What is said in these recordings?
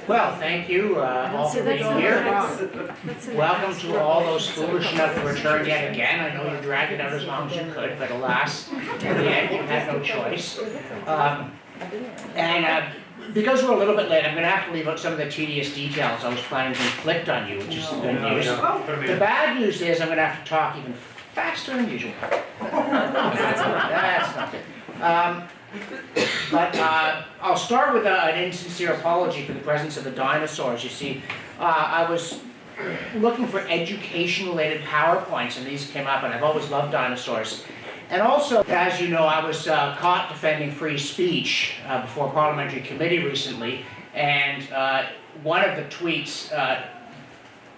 Well, thank you all for being here. Welcome to all those foolish enough to return yet again. I know you dragged it out as long as you could, but alas, in the end, you had no choice. Because we're a little bit late, I'm going to have to leave out some of the tedious details I was planning to inflict on you, which is the good news. The bad news is I'm going to have to talk even faster than usual. That's not good. But I'll start with an insincere apology for the presence of the dinosaurs. You see, I was looking for education-related PowerPoints, and these came up, and I've always loved dinosaurs. And also, as you know, I was caught defending free speech before a parliamentary committee recently, and one of the tweets,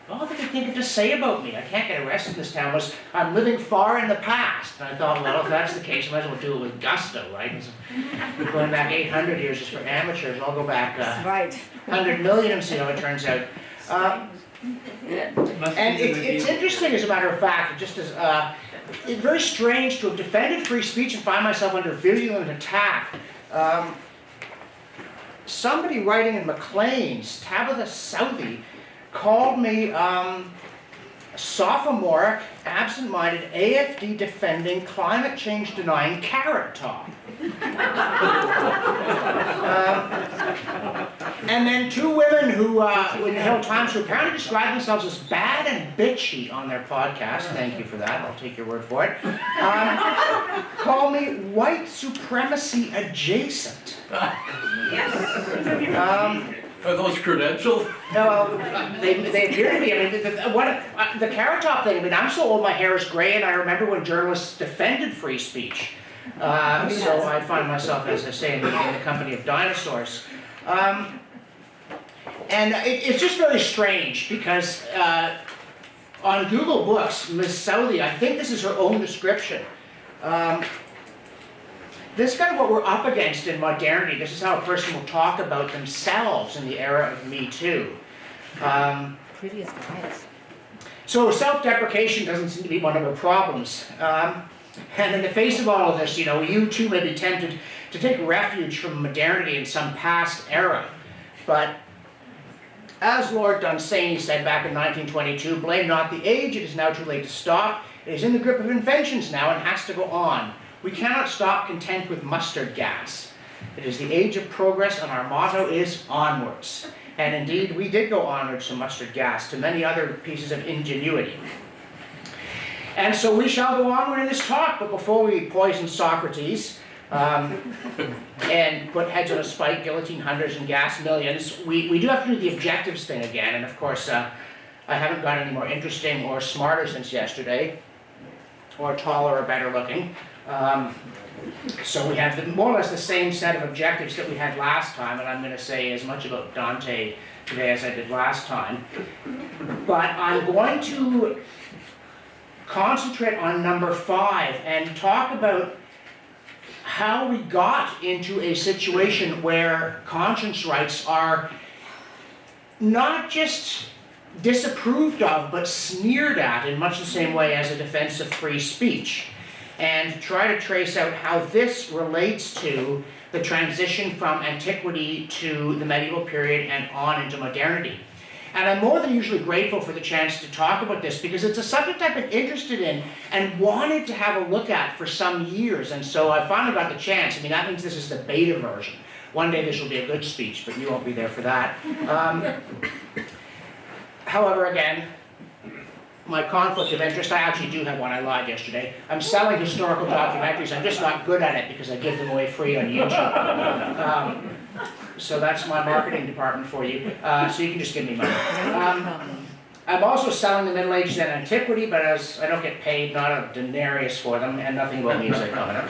all they could think of to say about me, I can't get arrested in this town, was, I'm living far in the past. And I thought, well, if that's the case, I might as well do it with gusto, right? So, going back 800 years is for amateurs. I'll go back 100 million and see how it turns out. And it's interesting, as a matter of fact, just as it's very strange to have defended free speech and find myself under virulent attack. Somebody writing in Maclean's, Tabitha Southey, called me sophomoric, absent-minded, AFD defending, climate change denying carrot top. And then two women who, in the Hill Times, who apparently describe themselves as bad and bitchy on their podcast, thank you for that, I'll take your word for it, call me white supremacy adjacent. Are those credentials? No, they appear to be. I mean, the carrot top thing, I mean, I'm so old my hair is gray, and I remember when journalists defended free speech. So I find myself, as I say, in the company of dinosaurs. And it's just very strange, because on Google Books, Ms. Southey, I think this is her own description. This is kind of what we're up against in modernity. This is how a person will talk about themselves in the era of Me Too. Prettiest eyes. So self-deprecation doesn't seem to be one of the problems. And in the face of all of this, you know, you too may be tempted to take refuge from modernity in some past era. But as Lord Dunsany said back in 1922, blame not the age, it is now too late to stop. It is in the grip of inventions now and has to go on. We cannot stop content with mustard gas. It is the age of progress, and our motto is onwards. And indeed, we did go onwards to mustard gas, to many other pieces of ingenuity. And so we shall go onward in this talk, but before we poison Socrates and put heads on a spike, guillotine hundreds and gas millions, we do have to do the objectives thing again. And of course, I haven't got any more interesting or smarter since yesterday, or taller or better looking. So we have more or less the same set of objectives that we had last time, and I'm going to say as much about Dante today as I did last time. But I'm going to concentrate on number 5 and talk about how we got into a situation where conscience rights are not just disapproved of, but sneered at in much the same way as a defense of free speech, and try to trace out how this relates to the transition from antiquity to the medieval period and on into modernity. And I'm more than usually grateful for the chance to talk about this, because it's a subject I've been interested in and wanted to have a look at for some years, and so I finally got the chance. I mean, that means this is the beta version. One day this will be a good speech, but you won't be there for that. However, again, my conflict of interest, I actually do have one, I lied yesterday. I'm selling historical documentaries, I'm just not good at it because I give them away free on YouTube. So that's my marketing department for you, so you can just give me money. I'm also selling the Middle Ages and Antiquity, but as I don't get paid, not a denarius for them, and nothing but music coming up.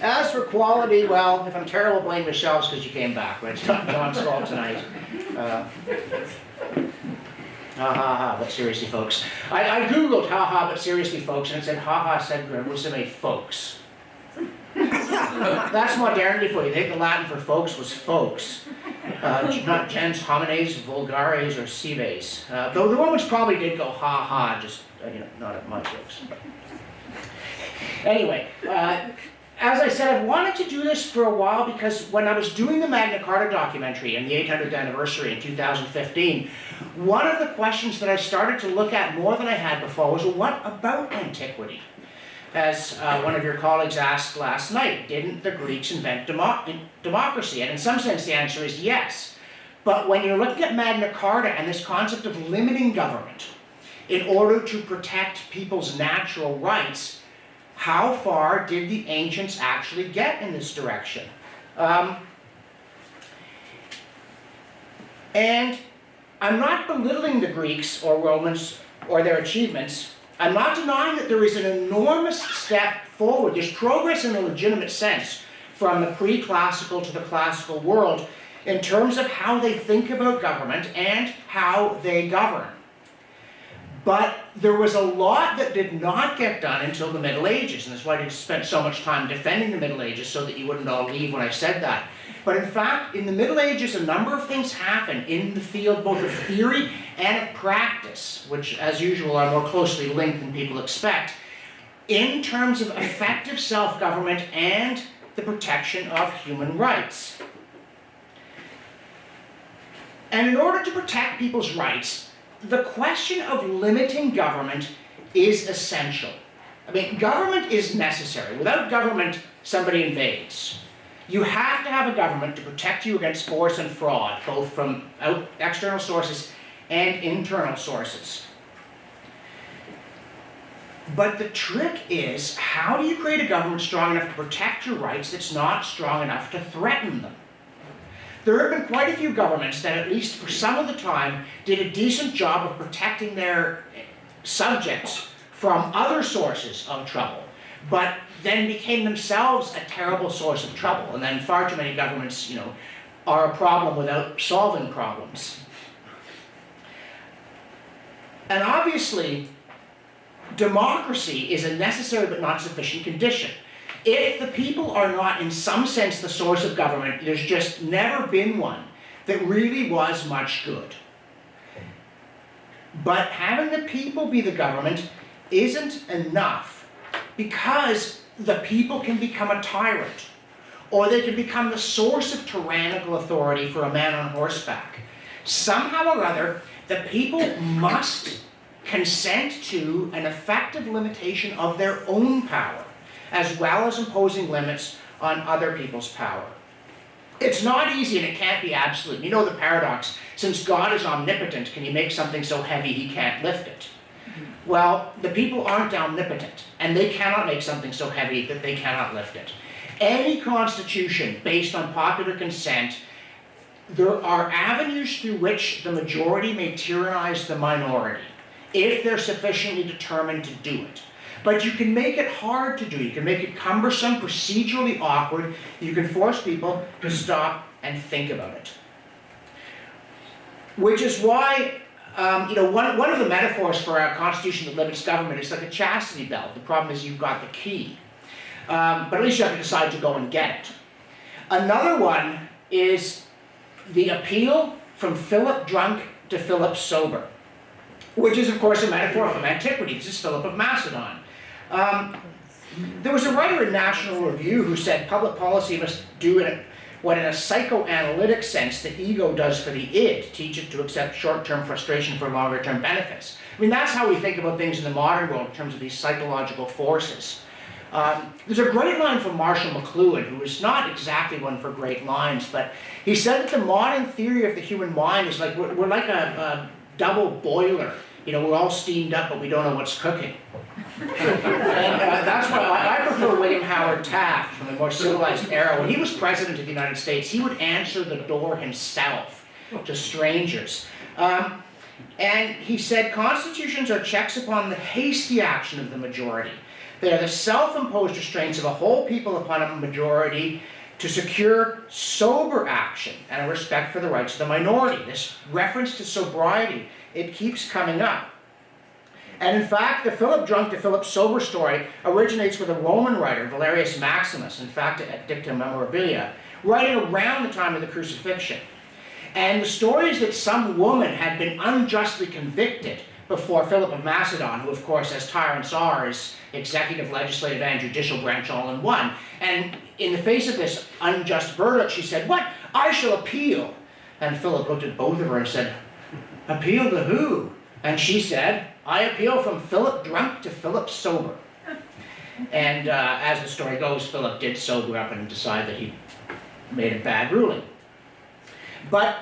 As for quality, well, if I'm terrible, blame yourselves because you came back, right? It's not John's fault tonight. Ha ha ha, but seriously folks. I googled ha ha but seriously folks, and it said ha ha said grammussime folks. That's modernity for you. They think the Latin for folks was folks. Not gens, homines, vulgares, or cives. Though the Romans probably did go ha ha, just not at my jokes. Anyway, as I said, I've wanted to do this for a while because when I was doing the Magna Carta documentary and the 800th anniversary in 2015, one of the questions that I started to look at more than I had before was, well, what about antiquity? As one of your colleagues asked last night, didn't the Greeks invent democracy? And in some sense the answer is yes. But when you're looking at Magna Carta and this concept of limiting government in order to protect people's natural rights, how far did the ancients actually get in this direction? And I'm not belittling the Greeks or Romans or their achievements. I'm not denying that there is an enormous step forward. There's progress in a legitimate sense from the pre-classical to the classical world in terms of how they think about government and how they govern. But there was a lot that did not get done until the Middle Ages, and that's why I spent so much time defending the Middle Ages, so that you wouldn't all leave when I said that. But in fact, in the Middle Ages, a number of things happened in the field, both of theory and of practice, which, as usual, are more closely linked than people expect, in terms of effective self-government and the protection of human rights. And in order to protect people's rights, the question of limiting government is essential. I mean, government is necessary. Without government, somebody invades. You have to have a government to protect you against force and fraud, both from external sources and internal sources. But the trick is, how do you create a government strong enough to protect your rights that's not strong enough to threaten them? There have been quite a few governments that, at least for some of the time, did a decent job of protecting their subjects from other sources of trouble, but then became themselves a terrible source of trouble. And then far too many governments, are a problem without solving problems. And obviously, democracy is a necessary but not sufficient condition. If the people are not, in some sense, the source of government, there's just never been one that really was much good. But having the people be the government isn't enough, because the people can become a tyrant, or they can become the source of tyrannical authority for a man on horseback. Somehow or other, the people must consent to an effective limitation of their own power, as well as imposing limits on other people's power. It's not easy, and it can't be absolute. You know the paradox, since God is omnipotent, can he make something so heavy he can't lift it? Well, the people aren't omnipotent, and they cannot make something so heavy that they cannot lift it. Any constitution based on popular consent, there are avenues through which the majority may tyrannize the minority, if they're sufficiently determined to do it. But you can make it hard to do. You can make it cumbersome, procedurally awkward. You can force people to stop and think about it. Which is why, one of the metaphors for a constitution that limits government is like a chastity belt. The problem is you've got the key. But at least you have to decide to go and get it. Another one is the appeal from Philip drunk to Philip sober, which is, of course, a metaphor from Antiquity. This is Philip of Macedon. There was a writer in National Review who said public policy must do what in a psychoanalytic sense the ego does for the id, teach it to accept short-term frustration for longer-term benefits. I mean, that's how we think about things in the modern world in terms of these psychological forces. There's a great line from Marshall McLuhan, who is not exactly one for great lines, but he said that the modern theory of the human mind is like, we're like a double boiler. We're all steamed up, but we don't know what's cooking. And that's why I prefer William Howard Taft from the more civilized era. When he was president of the United States, he would answer the door himself to strangers. And he said, constitutions are checks upon the hasty action of the majority. They are the self-imposed restraints of a whole people upon a majority to secure sober action and a respect for the rights of the minority. This reference to sobriety, it keeps coming up. And in fact, the Philip drunk to Philip sober story originates with a Roman writer, Valerius Maximus, in fact at Dicta Memorabilia, writing around the time of the crucifixion. And the story is that some woman had been unjustly convicted before Philip of Macedon, who of course, as tyrants are, is executive, legislative, and judicial branch all in one. And in the face of this unjust verdict, she said, "What? I shall appeal." And Philip looked at both of her and said, "Appeal to who?" And she said, "I appeal from Philip drunk to Philip sober." And as the story goes, Philip did sober up and decide that he made a bad ruling. But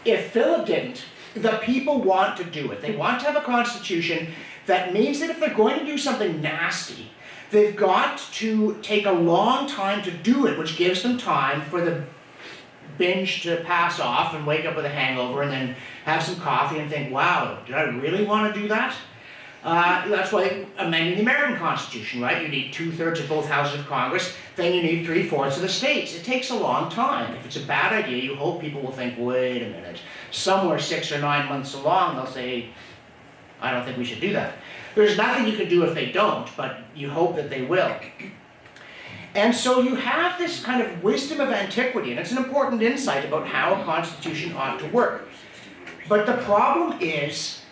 if Philip didn't, the people want to do it. They want to have a constitution that means that if they're going to do something nasty, they've got to take a long time to do it, which gives them time for the binge to pass off and wake up with a hangover and then have some coffee and think, wow, did I really want to do that? That's why amending the American Constitution, right? You need 2/3 of both houses of Congress, then you need 3/4 of the states. It takes a long time. If it's a bad idea, you hope people will think, wait a minute. Somewhere 6 or 9 months along, they'll say, I don't think we should do that. There's nothing you can do if they don't, but you hope that they will. And so you have this kind of wisdom of antiquity, and it's an important insight about how a constitution ought to work. But the problem is,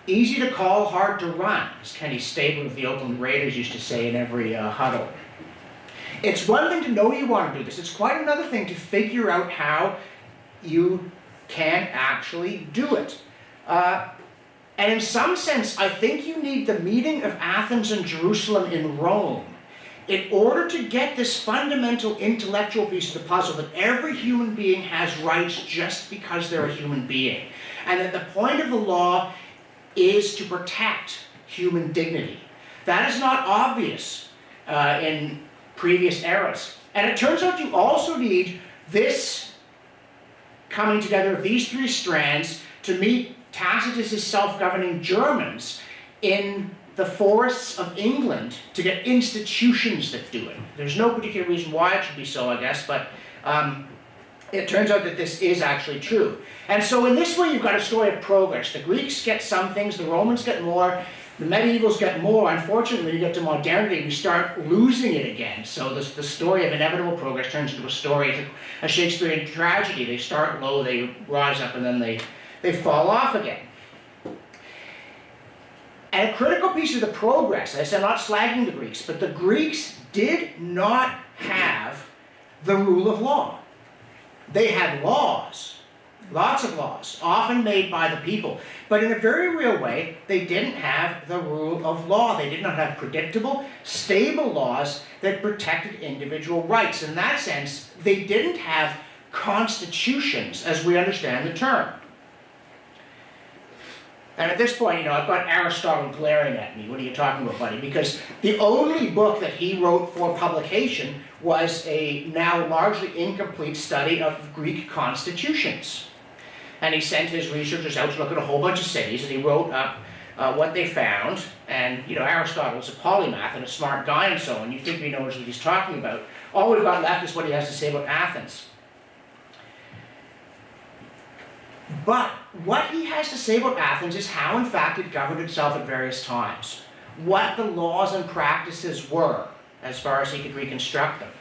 easy to call, hard to run, as Kenny Stabler of the Oakland Raiders used to say in every huddle. It's one thing to know you want to do this. It's quite another thing to figure out how you can actually do it. And in some sense, I think you need the meeting of Athens and Jerusalem in Rome in order to get this fundamental intellectual piece of the puzzle that every human being has rights just because they're a human being. And that the point of the law is to protect human dignity. That is not obvious in previous eras. And it turns out you also need this coming together of these three strands to meet Tacitus's self-governing Germans in the forests of England to get institutions that do it. There's no particular reason why it should be so, I guess, but it turns out that this is actually true. And so in this way, you've got a story of progress. The Greeks get some things, the Romans get more, the medievals get more. Unfortunately, when you get to modernity, we start losing it again. So the story of inevitable progress turns into a story of a Shakespearean tragedy. They start low, they rise up, and then they fall off again. And a critical piece of the progress, as I said, I'm not slagging the Greeks, but the Greeks did not have the rule of law. They had laws, lots of laws, often made by the people. But in a very real way, they didn't have the rule of law. They did not have predictable, stable laws that protected individual rights. In that sense, they didn't have constitutions as we understand the term. And at this point, I've got Aristotle glaring at me. What are you talking about, buddy? Because the only book that he wrote for publication was a now largely incomplete study of Greek constitutions. And he sent his researchers out to look at a whole bunch of cities, and he wrote up what they found. And, Aristotle's a polymath and a smart guy and so on. You think he knows what he's talking about. All we've got left is what he has to say about Athens. But what he has to say about Athens is how, in fact, it governed itself at various times. What the laws and practices were, as far as he could reconstruct them.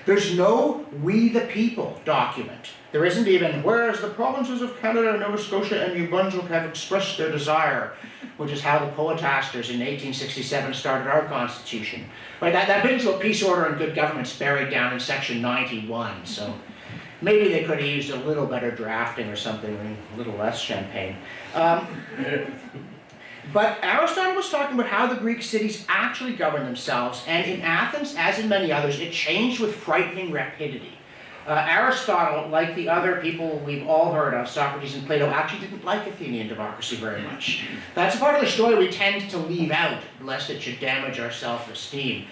There's no "We the People" document. There isn't even, whereas the provinces of Canada, Nova Scotia, and New Brunswick have expressed their desire, which is how the poetasters in 1867 started our Constitution. Right, that brings to a peace, order, and good government's buried down in section 91, so maybe they could have used a little better drafting or something, and a little less champagne. But Aristotle was talking about how the Greek cities actually governed themselves, and in Athens, as in many others, it changed with frightening rapidity. Aristotle, like the other people we've all heard of, Socrates and Plato, actually didn't like Athenian democracy very much. That's a part of the story we tend to leave out, lest it should damage our self-esteem.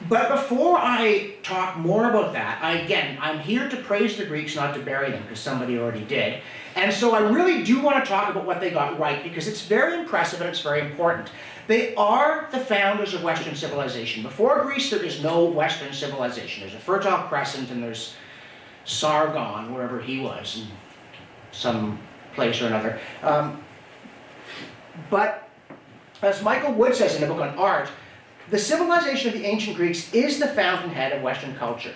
But before I talk more about that, I'm here to praise the Greeks, not to bury them, because somebody already did. And so I really do want to talk about what they got right, because it's very impressive and it's very important. They are the founders of Western civilization. Before Greece, there is no Western civilization. There's a Fertile Crescent, and there's Sargon, wherever he was, in some place or another. But as Michael Wood says in a book on art, the civilization of the ancient Greeks is the fountainhead of Western culture.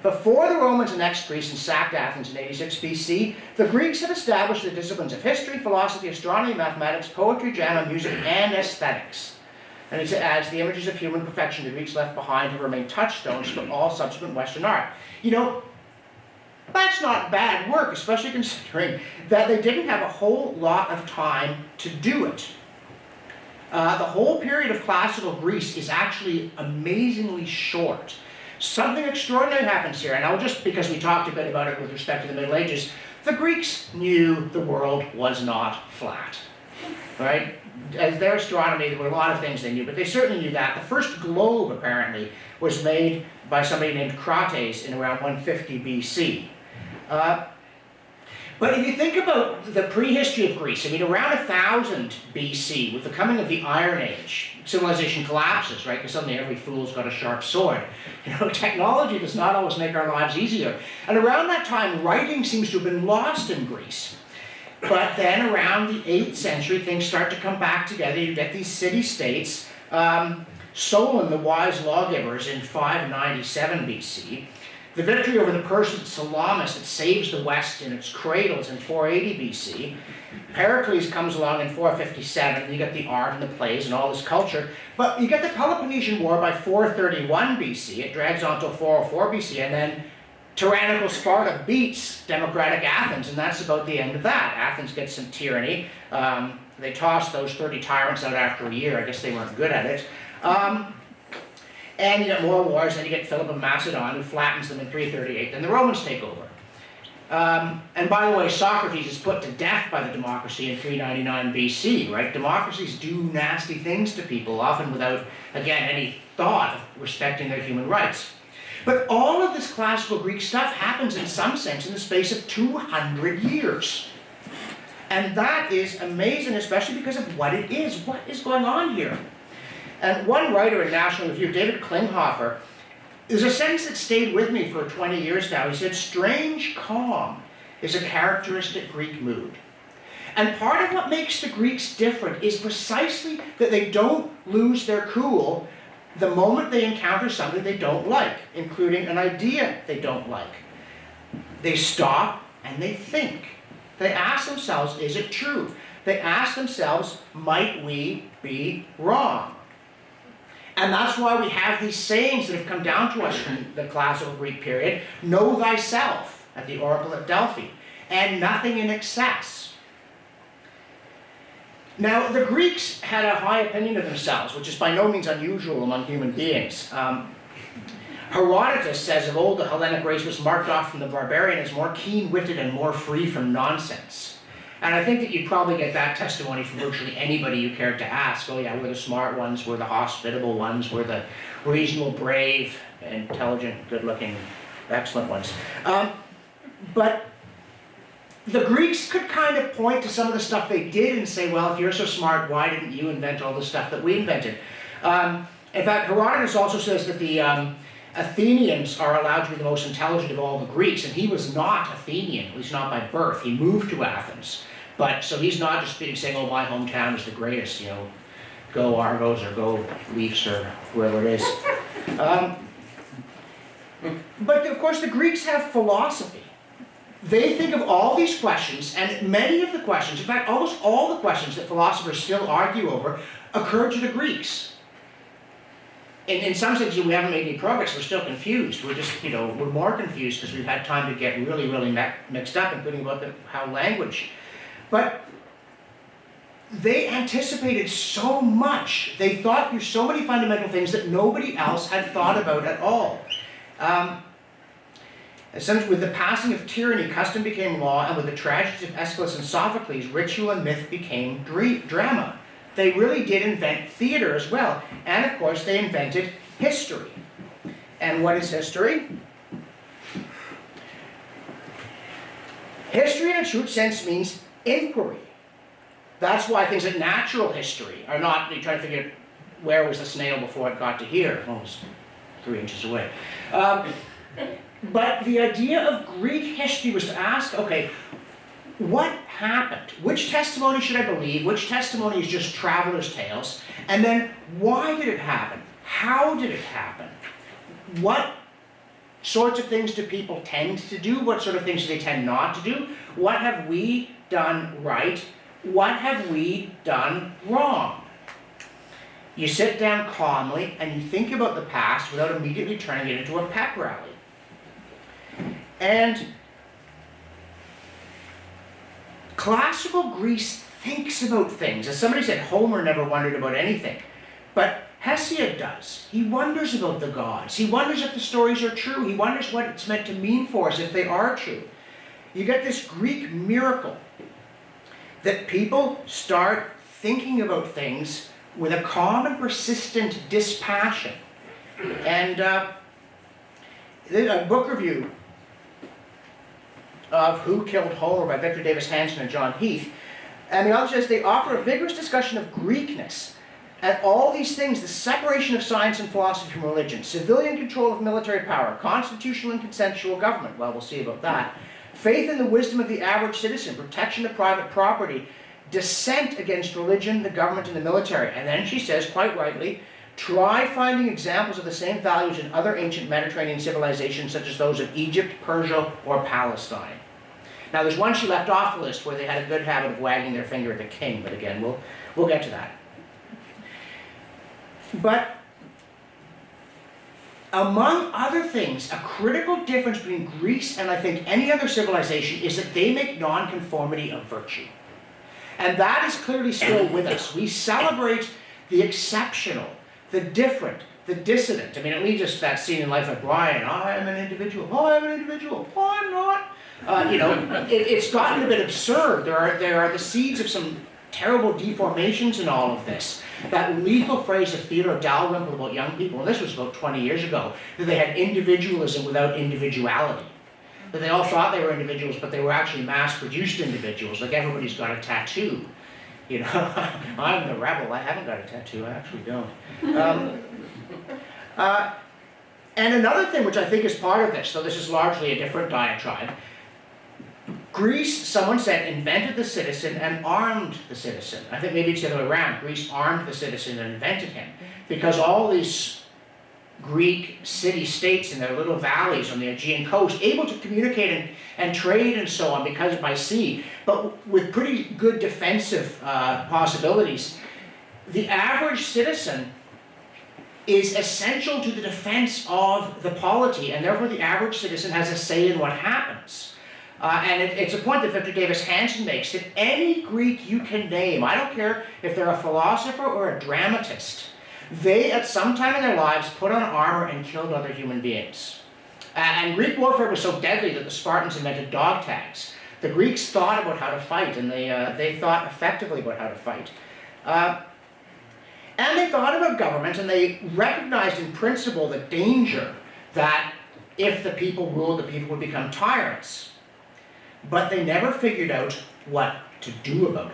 Before the Romans annexed Greece and sacked Athens in 86 BC, the Greeks had established the disciplines of history, philosophy, astronomy, mathematics, poetry, drama, music, and aesthetics. And he adds, the images of human perfection the Greeks left behind have remained touchstones for all subsequent Western art. You know, that's not bad work, especially considering that they didn't have a whole lot of time to do it. The whole period of classical Greece is actually amazingly short. Something extraordinary happens here, and I'll just, because we talked a bit about it with respect to the Middle Ages, the Greeks knew the world was not flat, right? As their astronomy, there were a lot of things they knew, but they certainly knew that. The first globe, apparently, was made by somebody named Crates in around 150 BC. But if you think about the prehistory of Greece, I mean, around 1000 BC, with the coming of the Iron Age, civilization collapses, right? Because suddenly every fool's got a sharp sword. You know, technology does not always make our lives easier. And around that time, writing seems to have been lost in Greece. But then around the 8th century, things start to come back together. You get these city-states. Solon, the wise lawgivers, in 597 BC. The victory over the Persian Salamis that saves the West in its cradles in 480 BC. Pericles comes along in 457, and you get the art and the plays and all this culture. But you get the Peloponnesian War by 431 BC. It drags on till 404 BC, and then tyrannical Sparta beats democratic Athens, and that's about the end of that. Athens gets some tyranny. They toss those 30 tyrants out after a year. I guess they weren't good at it. And you get more wars, then you get Philip of Macedon, who flattens them in 338, then the Romans take over. And by the way, Socrates is put to death by the democracy in 399 BC, right? Democracies do nasty things to people, often without, again, any thought of respecting their human rights. But all of this classical Greek stuff happens in some sense in the space of 200 years. And that is amazing, especially because of what it is. What is going on here? And one writer in National Review, David Klinghoffer, there's a sentence that stayed with me for 20 years now. He said, strange calm is a characteristic Greek mood. And part of what makes the Greeks different is precisely that they don't lose their cool the moment they encounter something they don't like, including an idea they don't like. They stop and they think. They ask themselves, is it true? They ask themselves, might we be wrong? And that's why we have these sayings that have come down to us from the classical Greek period. Know thyself at the oracle at Delphi, and nothing in excess. Now, the Greeks had a high opinion of themselves, which is by no means unusual among human beings. Herodotus says of old the Hellenic race was marked off from the barbarian as more keen-witted and more free from nonsense. And I think that you'd probably get that testimony from virtually anybody you cared to ask. Oh yeah, we're the smart ones, we're the hospitable ones, we're the reasonable, brave, intelligent, good-looking, excellent ones. But the Greeks could kind of point to some of the stuff they did and say, well, if you're so smart, why didn't you invent all the stuff that we invented? In fact, Herodotus also says that the Athenians are allowed to be the most intelligent of all the Greeks, and he was not Athenian, at least not by birth. He moved to Athens. But, so he's not just saying, oh, my hometown is the greatest, you know, go Argos or go Leafs or whoever it is. But of course the Greeks have philosophy. They think of all these questions, and many of the questions, in fact almost all the questions that philosophers still argue over, occurred to the Greeks. In some sense, we haven't made any progress. We're still confused. We're just, you know, we're more confused because we've had time to get really, really mixed up, including about how language. But they anticipated so much. They thought through so many fundamental things that nobody else had thought about at all. Essentially, with the passing of tyranny, custom became law, and with the tragedies of Aeschylus and Sophocles, ritual and myth became drama. They really did invent theater as well. And of course, they invented history. And what is history? History in a true sense means inquiry. That's why things like natural history are not, you try to figure out where was the snail before it got to here. Well, it was 3 inches away. But the idea of Greek history was to ask, okay, what happened? Which testimony should I believe? Which testimony is just traveler's tales? And then, why did it happen? How did it happen? What sorts of things do people tend to do? What sort of things do they tend not to do? What have we done right? What have we done wrong? You sit down calmly and you think about the past without immediately turning it into a pep rally. And classical Greece thinks about things. As somebody said, Homer never wondered about anything. But Hesiod does. He wonders about the gods. He wonders if the stories are true. He wonders what it's meant to mean for us if they are true. You get this Greek miracle that people start thinking about things with a calm and persistent dispassion. And a book review of Who Killed Homer by Victor Davis Hanson and John Heath. And the author says they offer a vigorous discussion of Greekness and all these things, the separation of science and philosophy from religion, civilian control of military power, constitutional and consensual government, well, we'll see about that, faith in the wisdom of the average citizen, protection of private property, dissent against religion, the government, and the military. And then she says, quite rightly, try finding examples of the same values in other ancient Mediterranean civilizations such as those of Egypt, Persia, or Palestine. Now there's one she left off the list where they had a good habit of wagging their finger at the king, but again, we'll get to that. But among other things, a critical difference between Greece and I think any other civilization is that they make nonconformity a virtue. And that is clearly still with us. We celebrate the exceptional, the different, the dissident. I mean, it leads us to that scene in Life of Brian, I am an individual, oh, I am an individual, oh, I'm not. It's gotten a bit absurd. There are the seeds of some terrible deformations in all of this. That lethal phrase of Theodore Dalrymple about young people, and this was about 20 years ago, that they had individualism without individuality. That they all thought they were individuals, but they were actually mass-produced individuals, like everybody's got a tattoo. You know, I'm the rebel, I haven't got a tattoo, I actually don't. And another thing which I think is part of this, though this is largely a different diatribe, Greece, someone said, invented the citizen and armed the citizen. I think maybe it's the other way around. Greece armed the citizen and invented him. Because all these Greek city-states in their little valleys on the Aegean coast, able to communicate and trade and so on because by sea, but with pretty good defensive possibilities, the average citizen is essential to the defense of the polity, and therefore the average citizen has a say in what happens. And it's a point that Victor Davis Hanson makes, that any Greek you can name, I don't care if they're a philosopher or a dramatist, they at some time in their lives put on armor and killed other human beings. And Greek warfare was so deadly that the Spartans invented dog tags. The Greeks thought about how to fight, and they thought effectively about how to fight. And they thought about government, and they recognized in principle the danger that if the people ruled, the people would become tyrants. But they never figured out what to do about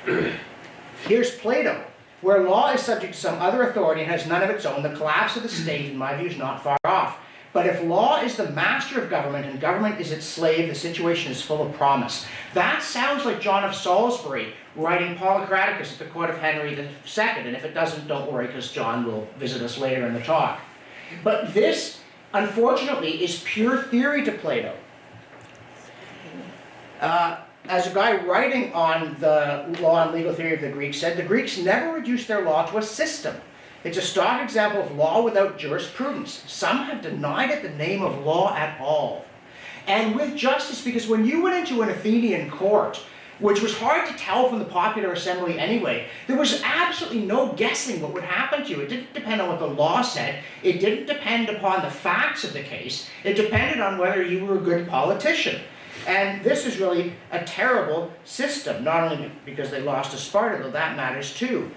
it. Here's Plato, where law is subject to some other authority and has none of its own. The collapse of the state, in my view, is not far off. But if law is the master of government and government is its slave, the situation is full of promise. That sounds like John of Salisbury writing Polycraticus at the court of Henry II. And if it doesn't, don't worry, because John will visit us later in the talk. But this, unfortunately, is pure theory to Plato. As a guy writing on the law and legal theory of the Greeks said, the Greeks never reduced their law to a system. It's a stock example of law without jurisprudence. Some have denied it the name of law at all. And with justice, because when you went into an Athenian court, which was hard to tell from the popular assembly anyway, there was absolutely no guessing what would happen to you. It didn't depend on what the law said. It didn't depend upon the facts of the case. It depended on whether you were a good politician. And this is really a terrible system, not only because they lost to Sparta, though that matters too.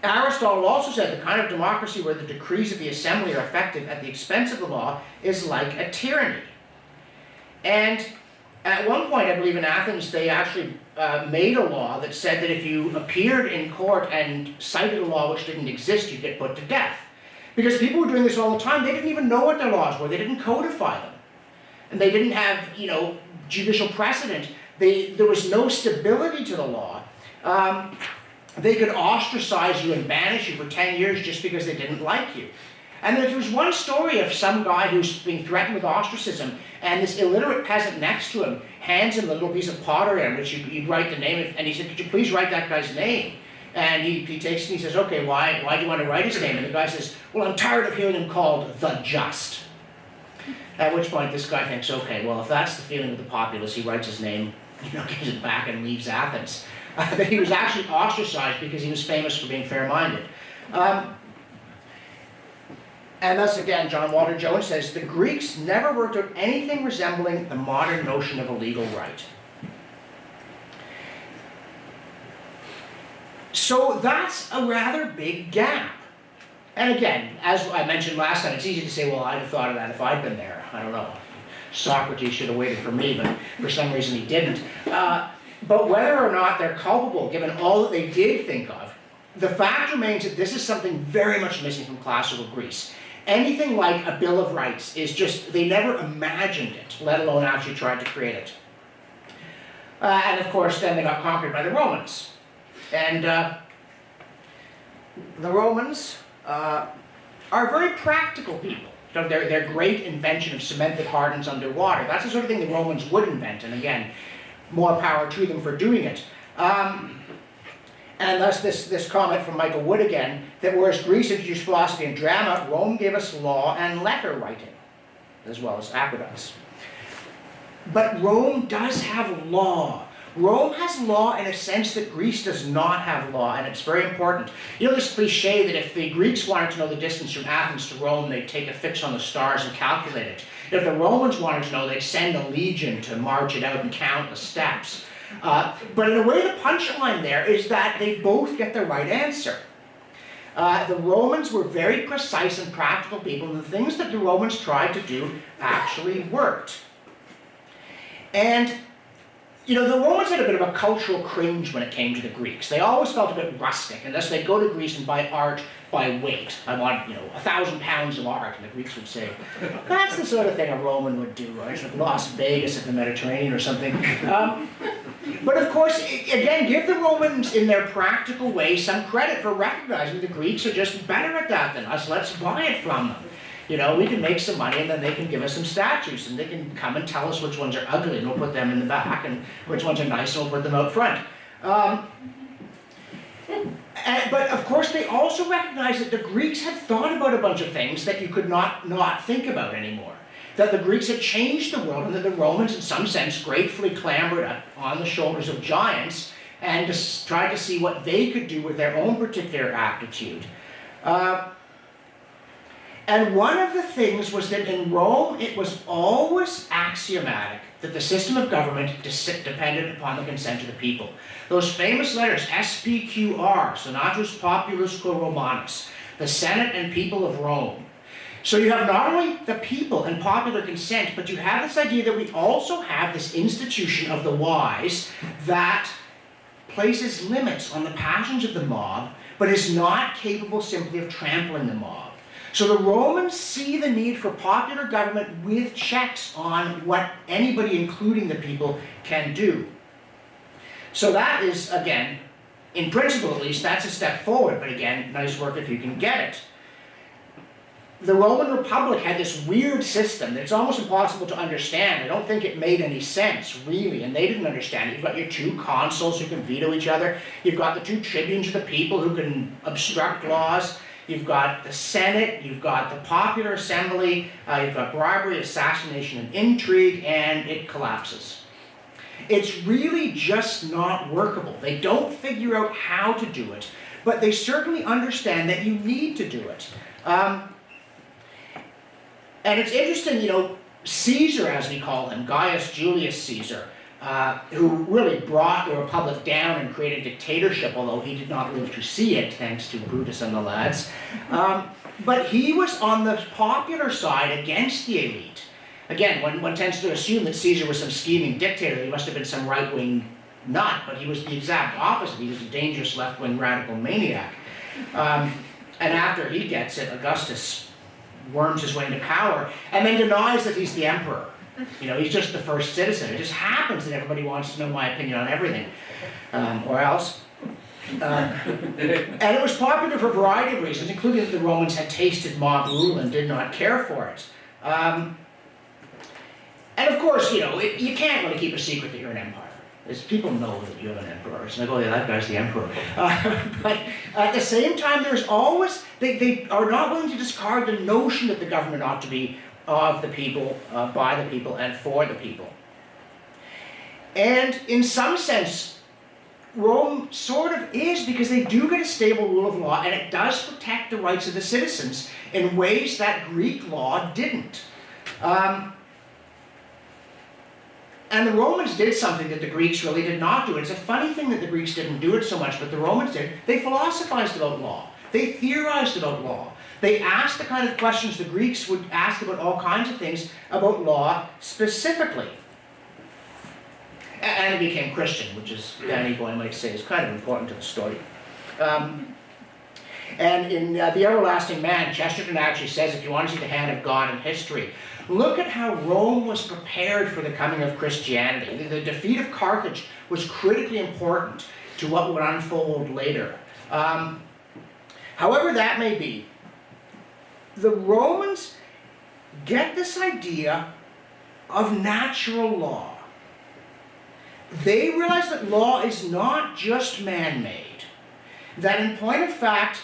Aristotle also said the kind of democracy where the decrees of the assembly are effective at the expense of the law is like a tyranny. And at one point, I believe in Athens, they actually made a law that said that if you appeared in court and cited a law which didn't exist, you'd get put to death. Because people were doing this all the time. They didn't even know what their laws were. They didn't codify them. And they didn't have, judicial precedent. There was no stability to the law. they could ostracize you and banish you for 10 years just because they didn't like you. And there was one story of some guy who's being threatened with ostracism, and this illiterate peasant next to him hands him a little piece of pottery on which you'd write the name, and he said, could you please write that guy's name? And he takes it and he says, okay, why do you want to write his name? And the guy says, well, I'm tired of hearing him called the Just. At which point this guy thinks, okay, well, if that's the feeling of the populace, he writes his name, gives it back and leaves Athens. But he was actually ostracized because he was famous for being fair-minded. And thus again, John Walter Jones says, the Greeks never worked out anything resembling the modern notion of a legal right. So that's a rather big gap. And again, as I mentioned last time, it's easy to say, well, I'd have thought of that if I'd been there. I don't know. Socrates should have waited for me, but for some reason he didn't. But whether or not they're culpable, given all that they did think of, the fact remains that this is something very much missing from classical Greece. Anything like a Bill of Rights is just, they never imagined it, let alone actually tried to create it. And of course, then they got conquered by the Romans. And the Romans are very practical people. So their great invention of cement that hardens underwater, that's the sort of thing the Romans would invent, and again, more power to them for doing it. And thus this comment from Michael Wood again, that whereas Greece introduced philosophy and drama, Rome gave us law and letter writing, as well as aqueducts. But Rome does have law. Rome has law in a sense that Greece does not have law, and it's very important. You know this cliche that if the Greeks wanted to know the distance from Athens to Rome, they'd take a fix on the stars and calculate it. If the Romans wanted to know, they'd send a legion to march it out and count the steps. But in a way, the punchline there is that they both get the right answer. The Romans were very precise and practical people, and the things that the Romans tried to do actually worked. And the Romans had a bit of a cultural cringe when it came to the Greeks. They always felt a bit rustic, and thus they'd go to Greece and buy art by weight. I want, 1,000 pounds of art, and the Greeks would say, that's the sort of thing a Roman would do, or it's like Las Vegas of the Mediterranean or something. But of course, again, give the Romans in their practical way some credit for recognizing the Greeks are just better at that than us. Let's buy it from them. We can make some money and then they can give us some statues and they can come and tell us which ones are ugly and we'll put them in the back and which ones are nice and we'll put them out front. But of course they also recognize that the Greeks had thought about a bunch of things that you could not think about anymore. That the Greeks had changed the world and that the Romans in some sense gratefully clambered on the shoulders of giants and just tried to see what they could do with their own particular aptitude. And one of the things was that in Rome, it was always axiomatic that the system of government depended upon the consent of the people. Those famous letters, SPQR, Senatus Populusque Romanus, the Senate and people of Rome. So you have not only the people and popular consent, but you have this idea that we also have this institution of the wise that places limits on the passions of the mob, but is not capable simply of trampling the mob. So the Romans see the need for popular government with checks on what anybody, including the people, can do. So that is, again, in principle at least, that's a step forward, but again, nice work if you can get it. The Roman Republic had this weird system that's almost impossible to understand. I don't think it made any sense, really, and they didn't understand it. You've got your two consuls who can veto each other. You've got the two tribunes of the people who can obstruct laws. You've got the Senate, you've got the popular assembly, you've got bribery, assassination, and intrigue, and it collapses. It's really just not workable. They don't figure out how to do it, but they certainly understand that you need to do it. And it's interesting, Caesar, as we call him, Gaius Julius Caesar, who really brought the Republic down and created dictatorship, although he did not live to see it, thanks to Brutus and the lads. But he was on the popular side against the elite. Again, one tends to assume that Caesar was some scheming dictator. He must have been some right-wing nut, but he was the exact opposite. He was a dangerous left-wing radical maniac. And after he gets it, Augustus worms his way into power and then denies that he's the emperor. He's just the first citizen. It just happens that everybody wants to know my opinion on everything. Or else, And it was popular for a variety of reasons, including that the Romans had tasted mob rule and did not care for it. And of course, you know, you can't really keep a secret that you're an empire. As people know that you have an emperor. It's like, oh yeah, that guy's the emperor. But at the same time, there's always, they are not willing to discard the notion that the government ought to be of the people, by the people, and for the people. And in some sense, Rome sort of is, because they do get a stable rule of law, and it does protect the rights of the citizens in ways that Greek law didn't. And the Romans did something that the Greeks really did not do. It's a funny thing that the Greeks didn't do it so much, but the Romans did. They philosophized about law. They theorized about law. They asked the kind of questions the Greeks would ask about all kinds of things about law specifically. And they became Christian, which is, Danny Boy might say, is kind of important to the story. And in The Everlasting Man, Chesterton actually says, if you want to see the hand of God in history, look at how Rome was prepared for the coming of Christianity. The defeat of Carthage was critically important to what would unfold later. However that may be, the Romans get this idea of natural law. They realize that law is not just man-made. That in point of fact,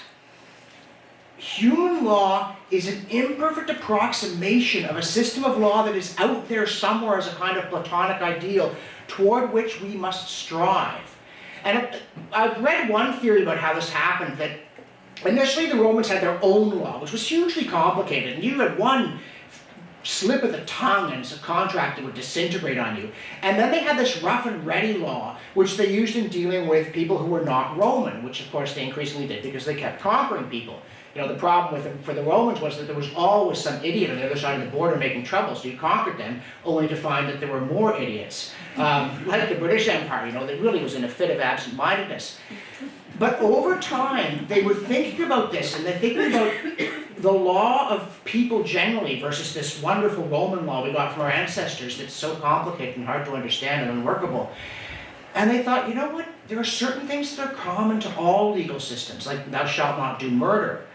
human law is an imperfect approximation of a system of law that is out there somewhere as a kind of Platonic ideal toward which we must strive. And I've read one theory about how this happened, that initially the Romans had their own law, which was hugely complicated, and you had one slip of the tongue and it's a contract that would disintegrate on you. And then they had this rough and ready law, which they used in dealing with people who were not Roman, which of course they increasingly did because they kept conquering people. You know, the problem with them, for the Romans was that there was always some idiot on the other side of the border making trouble, so you conquered them, only to find that there were more idiots. Like the British Empire, you know, that really was in a fit of absent-mindedness. But over time, they were thinking about this, and they're thinking about the law of people generally versus this wonderful Roman law we got from our ancestors that's so complicated and hard to understand and unworkable. And they thought, you know what, there are certain things that are common to all legal systems, like thou shalt not do murder.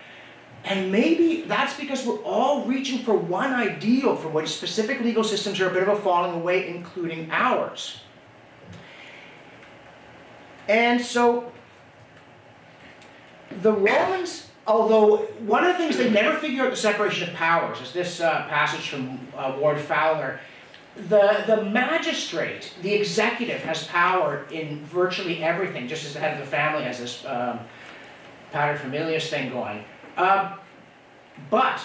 And maybe that's because we're all reaching for one ideal for which specific legal systems are a bit of a falling away, including ours. And so, the Romans, although one of the things they never figure out the separation of powers, is this passage from Ward Fowler. The magistrate, the executive, has power in virtually everything, just as the head of the family has this paterfamilias thing going. But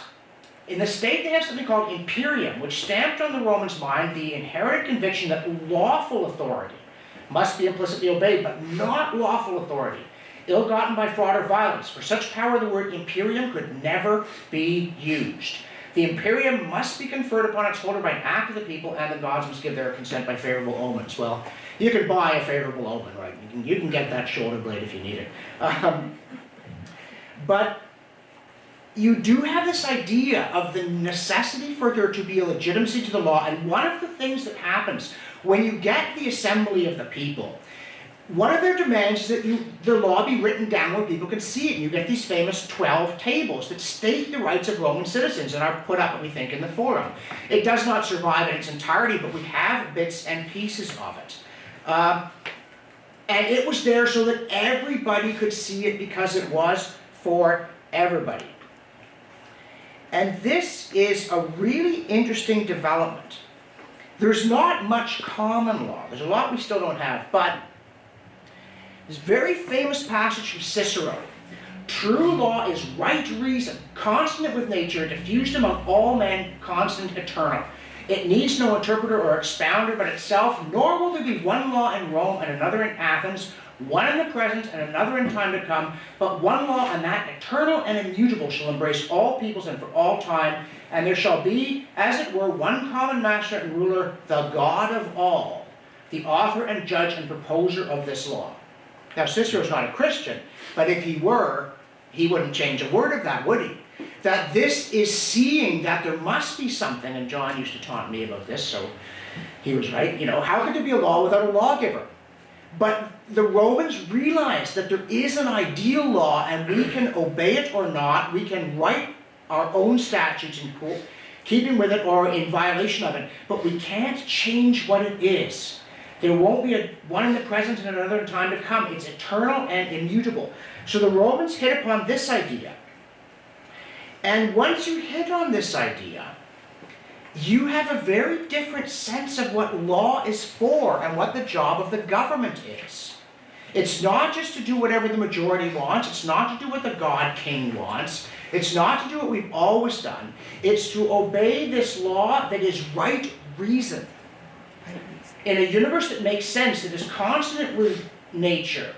in the state they have something called imperium, which stamped on the Romans' mind the inherited conviction that lawful authority must be implicitly obeyed, but not lawful authority, ill-gotten by fraud or violence. For such power the word imperium could never be used. The imperium must be conferred upon its holder by an act of the people, and the gods must give their consent by favorable omens. Well, you can buy a favorable omen, right? You can get that shoulder blade if you need it. But you do have this idea of the necessity for there to be a legitimacy to the law, and one of the things that happens when you get the assembly of the people, one of their demands is that the law be written down where people can see it. And you get these famous 12 tables that state the rights of Roman citizens and are put up, we think, in the Forum. It does not survive in its entirety, but we have bits and pieces of it. And it was there so that everybody could see it because it was for everybody. And this is a really interesting development. There's not much common law. There's a lot we still don't have, but this very famous passage from Cicero. True law is right reason, consonant with nature, diffused among all men, constant, eternal. It needs no interpreter or expounder but itself, nor will there be one law in Rome and another in Athens, one in the present and another in time to come, but one law, and that eternal and immutable, shall embrace all peoples and for all time, and there shall be, as it were, one common master and ruler, the God of all, the author and judge and proposer of this law. Now, Cicero's not a Christian, but if he were, he wouldn't change a word of that, would he? That this is seeing that there must be something, and John used to taunt me about this, so he was right. You know, how could there be a law without a lawgiver? But the Romans realized that there is an ideal law and we can obey it or not. We can write our own statutes in keeping with it or in violation of it, but we can't change what it is. There won't be one in the present and another in time to come. It's eternal and immutable. So the Romans hit upon this idea. And once you hit on this idea, you have a very different sense of what law is for and what the job of the government is. It's not just to do whatever the majority wants. It's not to do what the God King wants. It's not to do what we've always done. It's to obey this law that is right reason. In a universe that makes sense, that is consonant with nature.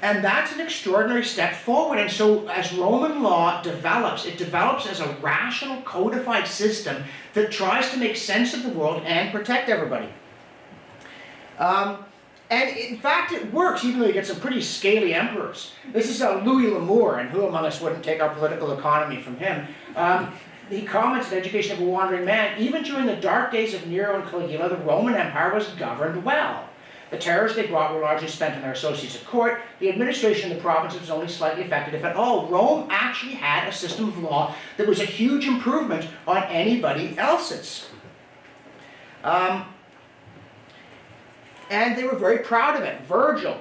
And that's an extraordinary step forward. And so as Roman law develops, it develops as a rational, codified system that tries to make sense of the world and protect everybody. And in fact, it works, even though you get some pretty scaly emperors. This is Louis L'Amour, and who among us wouldn't take our political economy from him? He comments in Education of a Wandering Man, even during the dark days of Nero and Caligula, the Roman Empire was governed well. The terrors they brought were largely spent on their associates at court. The administration of the provinces was only slightly affected, if at all. Rome actually had a system of law that was a huge improvement on anybody else's. And they were very proud of it. Virgil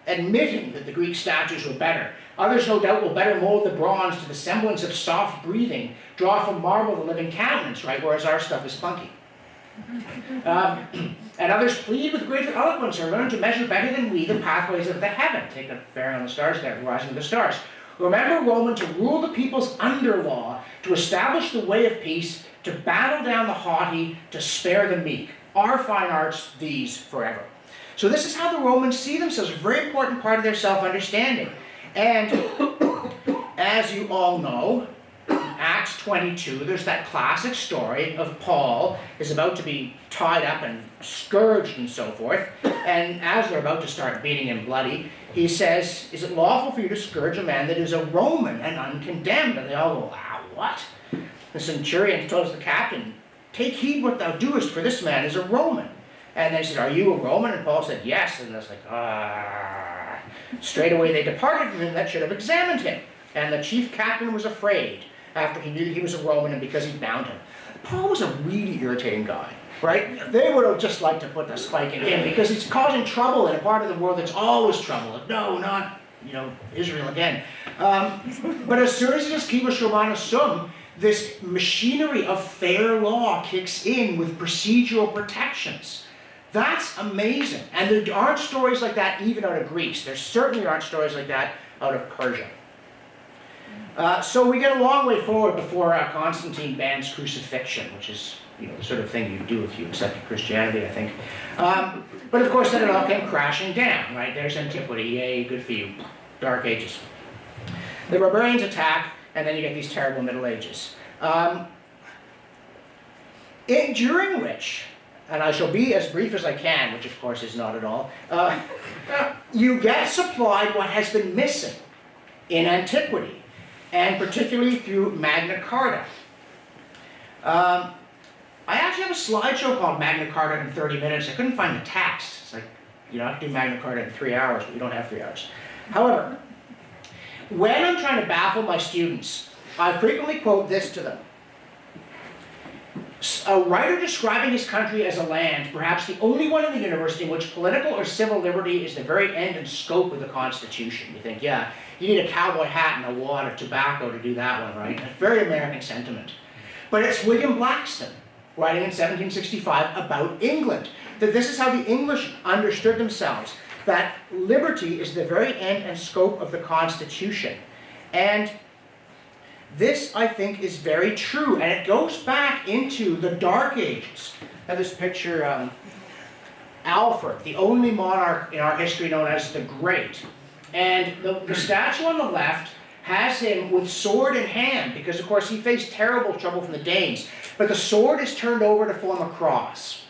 admitting that the Greek statues were better. Others, no doubt, will better mold the bronze to the semblance of soft breathing, draw from marble the living countenance, right, whereas our stuff is funky. And others plead with greater eloquence or learn to measure better than we the pathways of the heaven. Take a bearing on the stars there, rising of the stars. Remember, Roman, to rule the peoples under law, to establish the way of peace, to battle down the haughty, to spare the meek. Our fine arts, these forever. So this is how the Romans see themselves, a very important part of their self-understanding. And as you all know, Acts 22, there's that classic story of Paul is about to be tied up and scourged and so forth. And as they're about to start beating him bloody, he says, "Is it lawful for you to scourge a man that is a Roman and uncondemned?" And they all go, "Ah, what?" The centurion tells the captain, "Take heed what thou doest, for this man is a Roman." And they said, "Are you a Roman?" And Paul said, "Yes." And it's like, ah. Straight away they departed from him that should have examined him. And the chief captain was afraid after he knew he was a Roman and because he bound him. Paul was a really irritating guy, right? They would have just liked to put the spike in him because he's causing trouble in a part of the world that's always trouble. Like, no, not, Israel again. But as soon as he just Kivus Romanus Sum, this machinery of fair law kicks in with procedural protections. That's amazing. And there aren't stories like that even out of Greece. There certainly aren't stories like that out of Persia. So we get a long way forward before Constantine bans crucifixion, which is the sort of thing you do if you accepted Christianity, I think. But of course then it all came crashing down, right? There's Antiquity, yay, good for you. Dark Ages. The barbarians attack, and then you get these terrible Middle Ages. During which, and I shall be as brief as I can, which of course is not at all, you get supplied what has been missing in Antiquity, and particularly through Magna Carta. I actually have a slideshow called Magna Carta in 30 minutes. I couldn't find the text. It's like, I can do Magna Carta in 3 hours, but we don't have 3 hours. However, when I'm trying to baffle my students, I frequently quote this to them. A writer describing his country as a land, perhaps the only one in the universe in which political or civil liberty is the very end and scope of the Constitution. You think, yeah, you need a cowboy hat and a wad of tobacco to do that one, right? A very American sentiment. But it's William Blackstone, writing in 1765 about England, that this is how the English understood themselves, that liberty is the very end and scope of the Constitution. And this, I think, is very true, and it goes back into the Dark Ages. Now this picture, Alfred, the only monarch in our history known as the Great. And the statue on the left has him with sword in hand, because of course he faced terrible trouble from the Danes. But the sword is turned over to form a cross.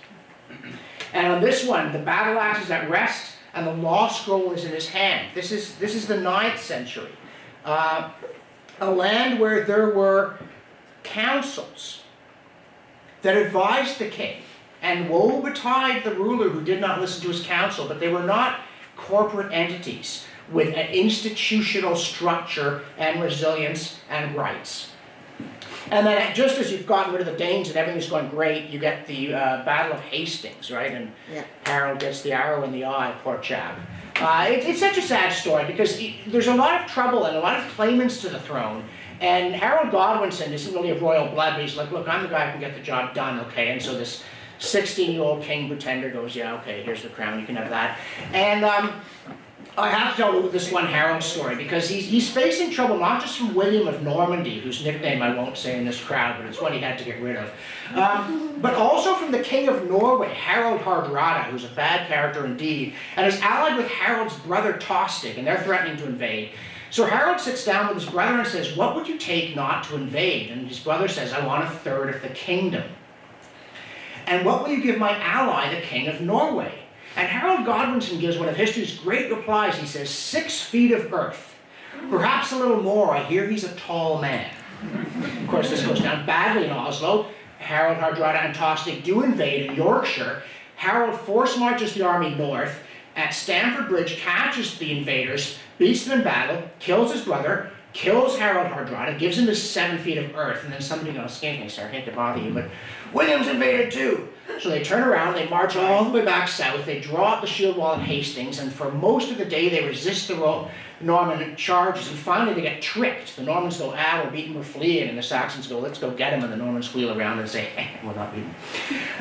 And on this one, the battle axe is at rest, and the law scroll is in his hand. This is the 9th century. A land where there were councils that advised the king And woe betide the ruler who did not listen to his counsel, but they were not corporate entities with an institutional structure and resilience and rights. And then just as you've gotten rid of the Danes and everything's going great, you get the Battle of Hastings, right? And Harold gets the arrow in the eye, poor chap. It's such a sad story because there's a lot of trouble and a lot of claimants to the throne. And Harold Godwinson isn't really of royal blood, but he's like, look, I'm the guy who can get the job done, okay? And so this 16-year-old king pretender goes, yeah, okay, here's the crown, you can have that. And I have to tell you this one Harold story because he's facing trouble not just from William of Normandy, whose nickname I won't say in this crowd, but it's one he had to get rid of, but also from the King of Norway, Harald Hardrada, who's a bad character indeed, and is allied with Harold's brother Tostig, and they're threatening to invade. So Harold sits down with his brother and says, what would you take not to invade? And his brother says, I want a third of the kingdom. And what will you give my ally, the King of Norway? And Harold Godwinson gives one of history's great replies. He says, 6 feet of earth, perhaps a little more. I hear he's a tall man. Of course, this goes down badly in Oslo. Harald Hardrada and Tostig do invade in Yorkshire. Harold force marches the army north. At Stamford Bridge, catches the invaders, beats them in battle, kills his brother, kills Harald Hardrada, gives him his 7 feet of earth, and then somebody goes, excuse me, sir, I hate to bother you, but William's invaded too. So they turn around, they march all the way back south, they draw up the shield wall at Hastings, and for most of the day they resist the Norman charges, and finally they get tricked. The Normans go, we're beaten, we're fleeing, and the Saxons go, let's go get him, and the Normans wheel around and say, we're not beaten.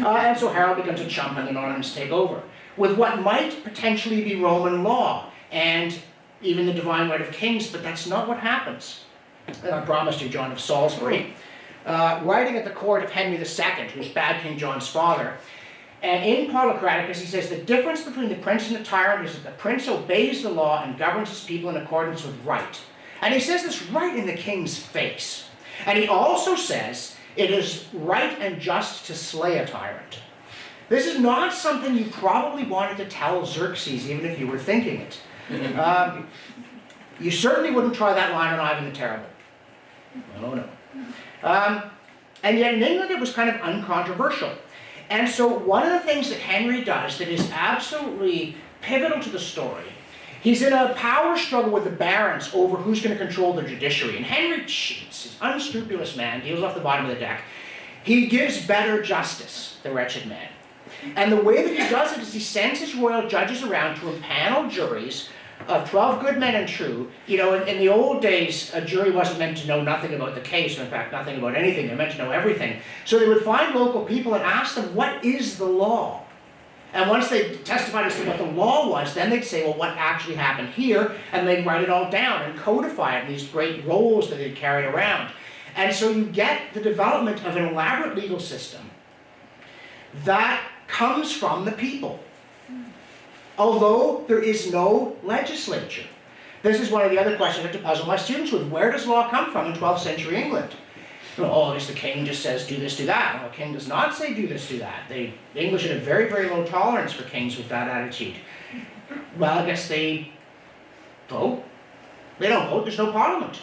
And so Harold becomes a chump, and the Normans take over, with what might potentially be Roman law, and even the divine right of kings, but that's not what happens. I promised you, John of Salisbury, writing at the court of Henry II, who's bad King John's father, and in Polycraticus he says, the difference between the prince and the tyrant is that the prince obeys the law and governs his people in accordance with right. And he says this right in the king's face. And he also says, it is right and just to slay a tyrant. This is not something you probably wanted to tell Xerxes, even if you were thinking it. You certainly wouldn't try that line on Ivan the Terrible. No. And yet in England it was kind of uncontroversial. And so one of the things that Henry does that is absolutely pivotal to the story, he's in a power struggle with the barons over who's going to control the judiciary. And Henry cheats, he's an unscrupulous man, deals off the bottom of the deck. He gives better justice, the wretched man. And the way that he does it is he sends his royal judges around to impanel juries of 12 good men and true. You know, in the old days, a jury wasn't meant to know nothing about the case, or in fact, nothing about anything. They're meant to know everything. So they would find local people and ask them, what is the law? And once they testified as to what the law was, then they'd say, well, what actually happened here? And they'd write it all down and codify it in these great rolls that they'd carry around. And so you get the development of an elaborate legal system that comes from the people, although there is no legislature. This is one of the other questions I have to puzzle my students with. Where does law come from in 12th century England? Oh, I guess the king just says do this, do that. Well, the king does not say do this, do that. The English had a very, very low tolerance for kings with that attitude. Well, I guess they vote. They don't vote, there's no parliament.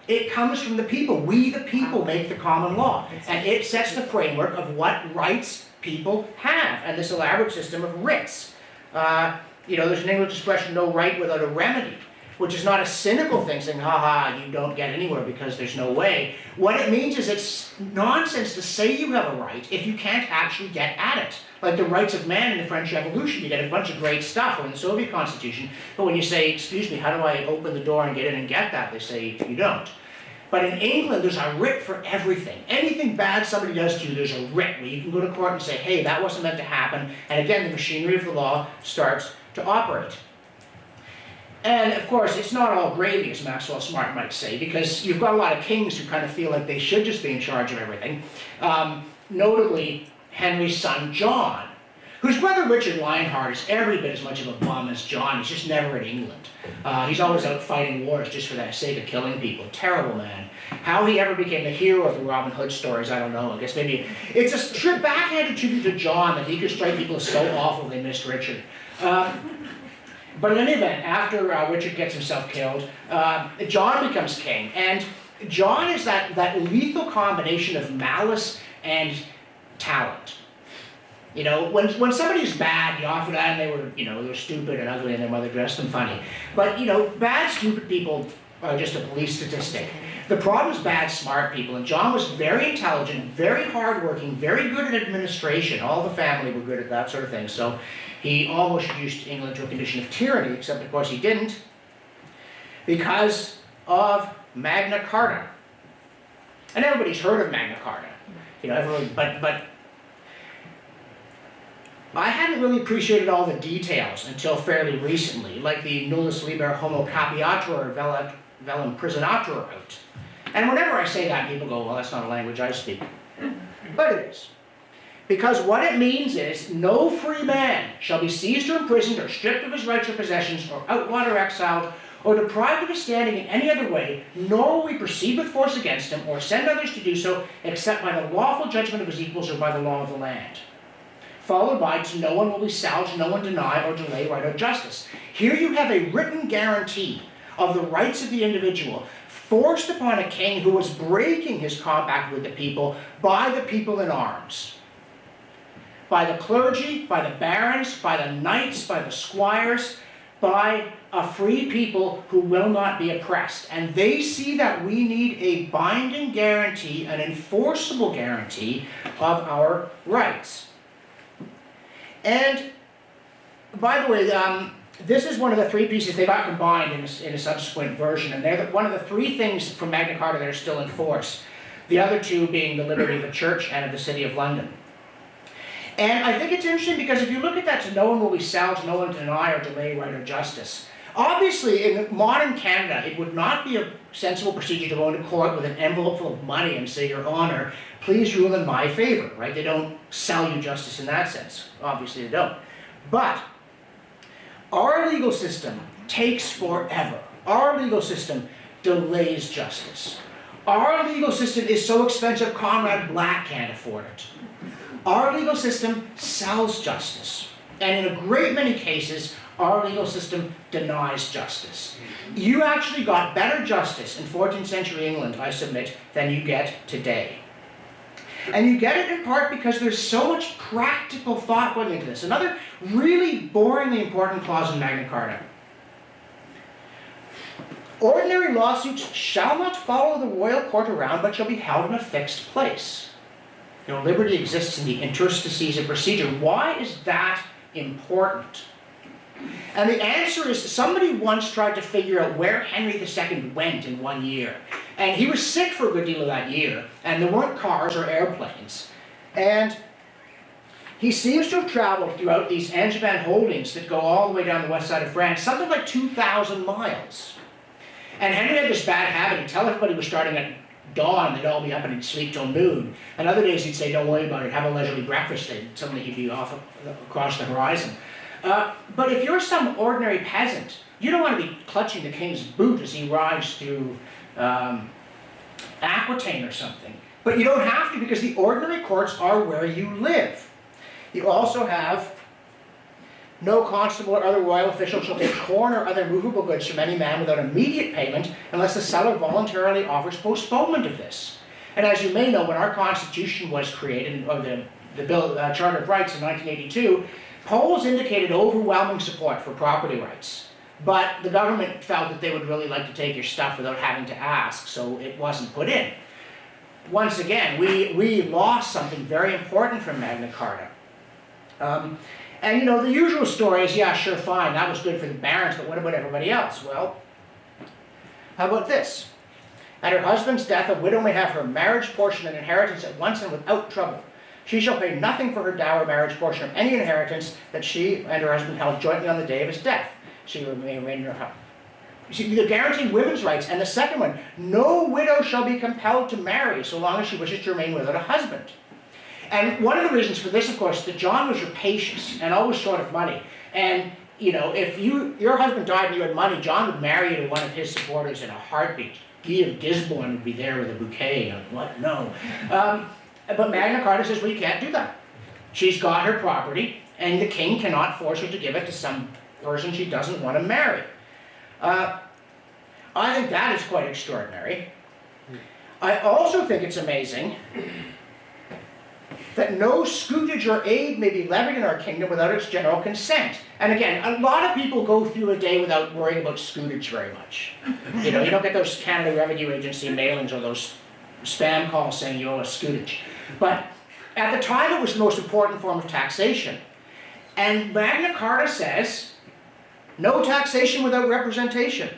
It comes from the people. We, the people, make the common law. And it sets the framework of what rights people have, and this elaborate system of writs. You know, there's an English expression, no right without a remedy, which is not a cynical thing saying, you don't get anywhere because there's no way. What it means is it's nonsense to say you have a right if you can't actually get at it. Like the rights of man in the French Revolution, you get a bunch of great stuff, or in the Soviet Constitution, but when you say, excuse me, how do I open the door and get in and get that? They say, you don't. But in England, there's a writ for everything. Anything bad somebody does to you, there's a writ where you can go to court and say, hey, that wasn't meant to happen. And again, the machinery of the law starts to operate. And of course, it's not all gravy, as Maxwell Smart might say, because you've got a lot of kings who kind of feel like they should just be in charge of everything. Notably, Henry's son, John, whose brother Richard Lionheart is every bit as much of a bum as John. He's just never in England. He's always out fighting wars just for the sake of killing people. Terrible man. How he ever became the hero of the Robin Hood stories, I don't know. I guess maybe it's a backhanded tribute to John that he could strike people as so awful they missed Richard. But in any event, after Richard gets himself killed, John becomes king. And John is that lethal combination of malice and talent. You know, when somebody's bad, you often and they were, you know, they're stupid and ugly and their mother dressed them funny. But, you know, bad, stupid people are just a police statistic. The problem is bad, smart people. And John was very intelligent, very hardworking, very good at administration. All the family were good at that sort of thing. So he almost reduced England to a condition of tyranny, except of course he didn't, because of Magna Carta. And everybody's heard of Magna Carta. You know, everyone, but I hadn't really appreciated all the details until fairly recently, like the nullus liber homo capiatur velum prisonatur out. And whenever I say that, people go, well, that's not a language I speak. But it is. Because what it means is, no free man shall be seized or imprisoned or stripped of his rights or possessions or outlawed or exiled or deprived of his standing in any other way, nor will we proceed with force against him or send others to do so, except by the lawful judgment of his equals or by the law of the land. Followed by, to no one will be salvaged, no one deny or delay right or justice. Here you have a written guarantee of the rights of the individual, forced upon a king who was breaking his compact with the people by the people in arms. By the clergy, by the barons, by the knights, by the squires, by a free people who will not be oppressed. And they see that we need a binding guarantee, an enforceable guarantee of our rights. And, by the way, this is one of the three pieces. They got combined in a subsequent version, and they're one of the three things from Magna Carta that are still in force. The other two being the liberty of the church and of the City of London. And I think it's interesting because if you look at that, to no one will be salvaged, no one deny or delay right or justice. Obviously, in modern Canada, it would not be a sensible procedure to go into court with an envelope full of money and say, Your Honor, please rule in my favor, right? They don't sell you justice in that sense. Obviously, they don't. But our legal system takes forever. Our legal system delays justice. Our legal system is so expensive, Conrad Black can't afford it. Our legal system sells justice. And in a great many cases, our legal system denies justice. You actually got better justice in 14th century England, I submit, than you get today. And you get it in part because there's so much practical thought going into this. Another really boringly important clause in Magna Carta. Ordinary lawsuits shall not follow the royal court around, but shall be held in a fixed place. You know, liberty exists in the interstices of procedure. Why is that important? And the answer is, somebody once tried to figure out where Henry II went in 1 year. And he was sick for a good deal of that year, and there weren't cars or airplanes. And he seems to have traveled throughout these Angevin holdings that go all the way down the west side of France, something like 2,000 miles. And Henry had this bad habit. He'd tell everybody was starting at dawn, they'd all be up and he'd sleep till noon. And other days he'd say, don't worry about it, have a leisurely breakfast, and suddenly he'd be off across the horizon. But if you're some ordinary peasant, you don't want to be clutching the king's boot as he rides through Aquitaine or something. But you don't have to, because the ordinary courts are where you live. You also have no constable or other royal official shall take corn or other movable goods from any man without immediate payment unless the seller voluntarily offers postponement of this. And as you may know, when our Constitution was created, or the Charter of Rights in 1982, polls indicated overwhelming support for property rights. But the government felt that they would really like to take your stuff without having to ask, so it wasn't put in. Once again, we lost something very important from Magna Carta. And you know, the usual story is, yeah, sure, fine, that was good for the barons, but what about everybody else? Well, how about this? At her husband's death, a widow may have her marriage portion and inheritance at once and without trouble. She shall pay nothing for her dower, marriage portion, or any inheritance that she and her husband held jointly on the day of his death. She may remain in her house. They're guaranteeing women's rights. And the second one, no widow shall be compelled to marry so long as she wishes to remain without a husband. And one of the reasons for this, of course, is that John was rapacious and always short of money. And, you know, if your husband died and you had money, John would marry you to one of his supporters in a heartbeat. Guy of Gisborne would be there with a bouquet. What? No. But Magna Carta says, well, you can't do that. She's got her property, and the king cannot force her to give it to some person she doesn't want to marry. I think that is quite extraordinary. I also think it's amazing that no scutage or aid may be levied in our kingdom without its general consent. And again, a lot of people go through a day without worrying about scutage very much. You know, you don't get those Canada Revenue Agency mailings or those spam calls saying you owe a scutage. But at the time it was the most important form of taxation. And Magna Carta says, no taxation without representation.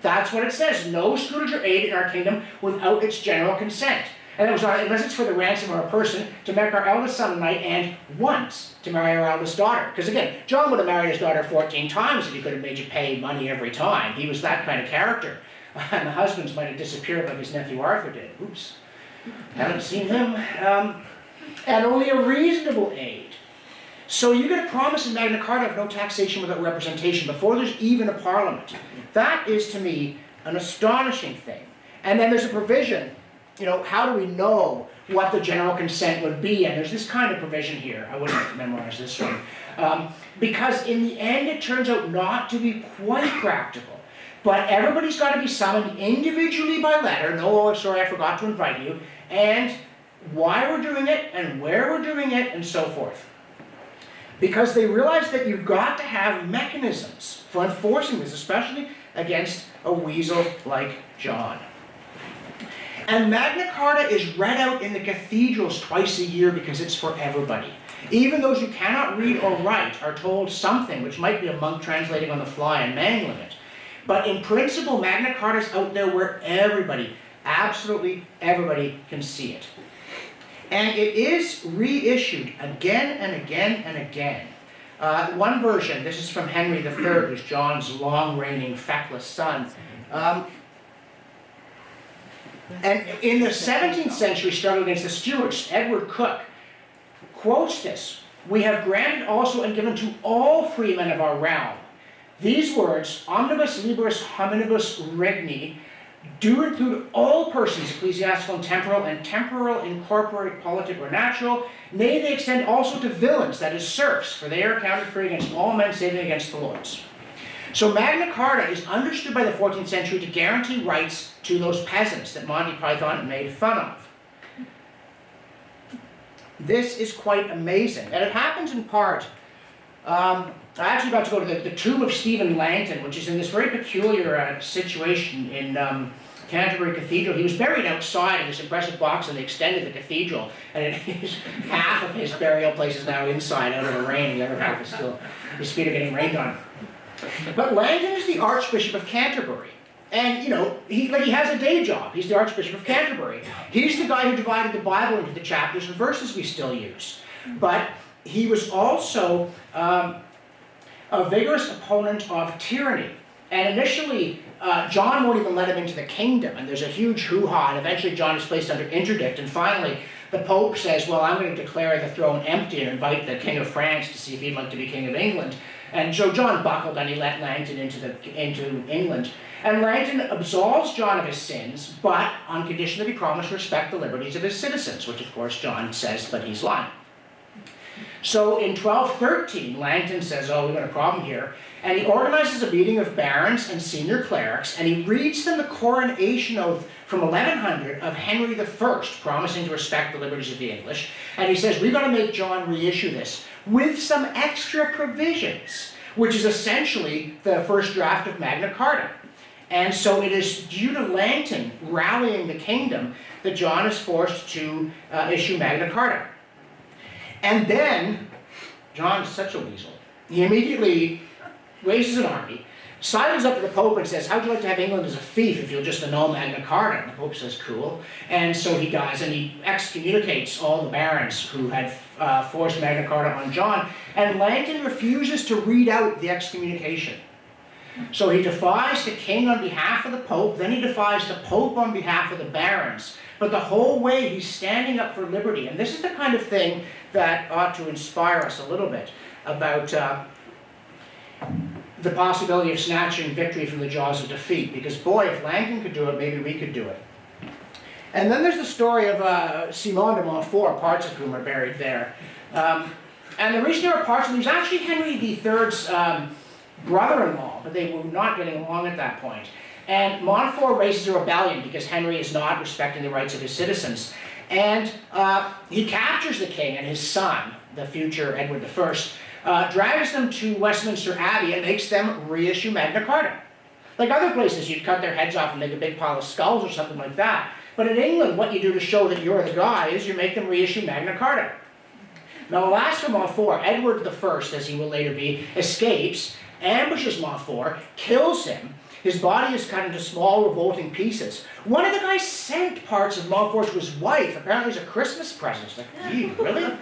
That's what it says, no scutage or aid in our kingdom without its general consent. And it was unless it's for the ransom of a person to make our eldest son a knight and once to marry our eldest daughter. Because again, John would have married his daughter 14 times if he could have made you pay money every time. He was that kind of character. And the husbands might have disappeared like his nephew Arthur did. Oops, haven't seen him. And only a reasonable aid. So you get a promise in Magna Carta of no taxation without representation before there's even a parliament. That is, to me, an astonishing thing. And then there's a provision, you know, how do we know what the general consent would be? And there's this kind of provision here. I wouldn't have memorized this one. Because in the end, it turns out not to be quite practical. But everybody's got to be summoned individually by letter. No, oh, sorry, I forgot to invite you. And why we're doing it, and where we're doing it, and so forth. Because they realize that you've got to have mechanisms for enforcing this, especially against a weasel like John. And Magna Carta is read out in the cathedrals twice a year because it's for everybody. Even those who cannot read or write are told something, which might be a monk translating on the fly and mangling it. But in principle, Magna Carta is out there where everybody, absolutely everybody, can see it. And it is reissued again and again and again. One version, this is from Henry III, who's John's long-reigning, feckless son. And in the 17th century struggle against the Stuarts, Edward Coke quotes this: "We have granted also and given to all freemen of our realm these words, omnibus liberis hominibus regni, do include all persons, ecclesiastical and temporal, incorporate, politic, or natural. Nay, they extend also to villains, that is serfs, for they are accounted free against all men, saving against the lords." So Magna Carta is understood by the 14th century to guarantee rights to those peasants that Monty Python made fun of. This is quite amazing, and it happens in part. I actually got to go to the tomb of Stephen Langton, which is in this very peculiar situation in Canterbury Cathedral. He was buried outside in this impressive box, and they extended the cathedral, and half of his burial place is now inside out of the rain, and the other half is still, his feet are getting rained on. But Langton is the Archbishop of Canterbury. And, you know, he has a day job. He's the Archbishop of Canterbury. He's the guy who divided the Bible into the chapters and verses we still use. But he was also a vigorous opponent of tyranny. And initially, John won't even let him into the kingdom. And there's a huge hoo-ha. And eventually John is placed under interdict. And finally, the Pope says, well, I'm going to declare the throne empty and invite the King of France to see if he'd like to be King of England. And so John buckled and he let Langton into England. And Langton absolves John of his sins, but on condition that he promised to respect the liberties of his citizens, which of course John says, but he's lying. So in 1213, Langton says, oh, we've got a problem here. And he organizes a meeting of barons and senior clerics, and he reads them the coronation oath from 1100 of Henry I, promising to respect the liberties of the English. And he says, we've got to make John reissue this with some extra provisions, which is essentially the first draft of Magna Carta. And so it is due to Langton rallying the kingdom that John is forced to issue Magna Carta. And then, John is such a weasel, he immediately raises an army, sidles up to the Pope and says, how'd you like to have England as a fief if you'll just annul Magna Carta? And the Pope says, cool. And so he does, and he excommunicates all the barons who had forced Magna Carta on John. And Langton refuses to read out the excommunication. So he defies the king on behalf of the Pope, then he defies the Pope on behalf of the barons. But the whole way he's standing up for liberty. And this is the kind of thing that ought to inspire us a little bit about the possibility of snatching victory from the jaws of defeat. Because boy, if Langton could do it, maybe we could do it. And then there's the story of Simon de Montfort, parts of whom are buried there. And the reason there are parts of him, he was actually Henry III's brother-in-law, but they were not getting along at that point. And Montfort raises a rebellion because Henry is not respecting the rights of his citizens. And he captures the king and his son, the future Edward I, drags them to Westminster Abbey and makes them reissue Magna Carta. Like other places, you'd cut their heads off and make a big pile of skulls or something like that. But in England, what you do to show that you're the guy is you make them reissue Magna Carta. Now, alas for Montfort, Edward I, as he will later be, escapes, ambushes Montfort, kills him. His body is cut into small, revolting pieces. One of the guys sent parts of Montfort to his wife, apparently as a Christmas present. It's like, gee, really?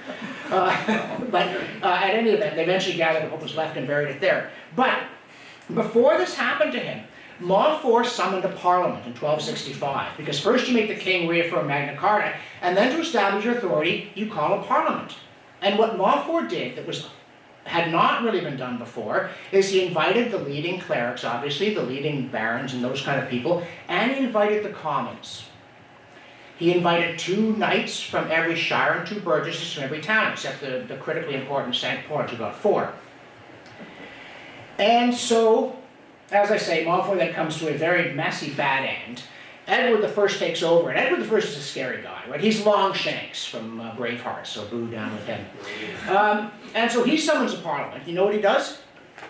But at any event, they eventually gathered what was left and buried it there. But before this happened to him, Montfort summoned a parliament in 1265, because first you make the king reaffirm Magna Carta, and then to establish your authority, you call a parliament. And what Montfort did that had not really been done before is he invited the leading clerics, obviously, the leading barons and those kind of people, and he invited the commons. He invited 2 knights from every shire and 2 burgesses from every town, except the critically important St. Paul, who got 4. And so, as I say, Montfort then comes to a very messy, bad end. Edward I takes over, and Edward I is a scary guy, right? He's Longshanks from Braveheart, so boo down with him. And so he summons a parliament. You know what he does?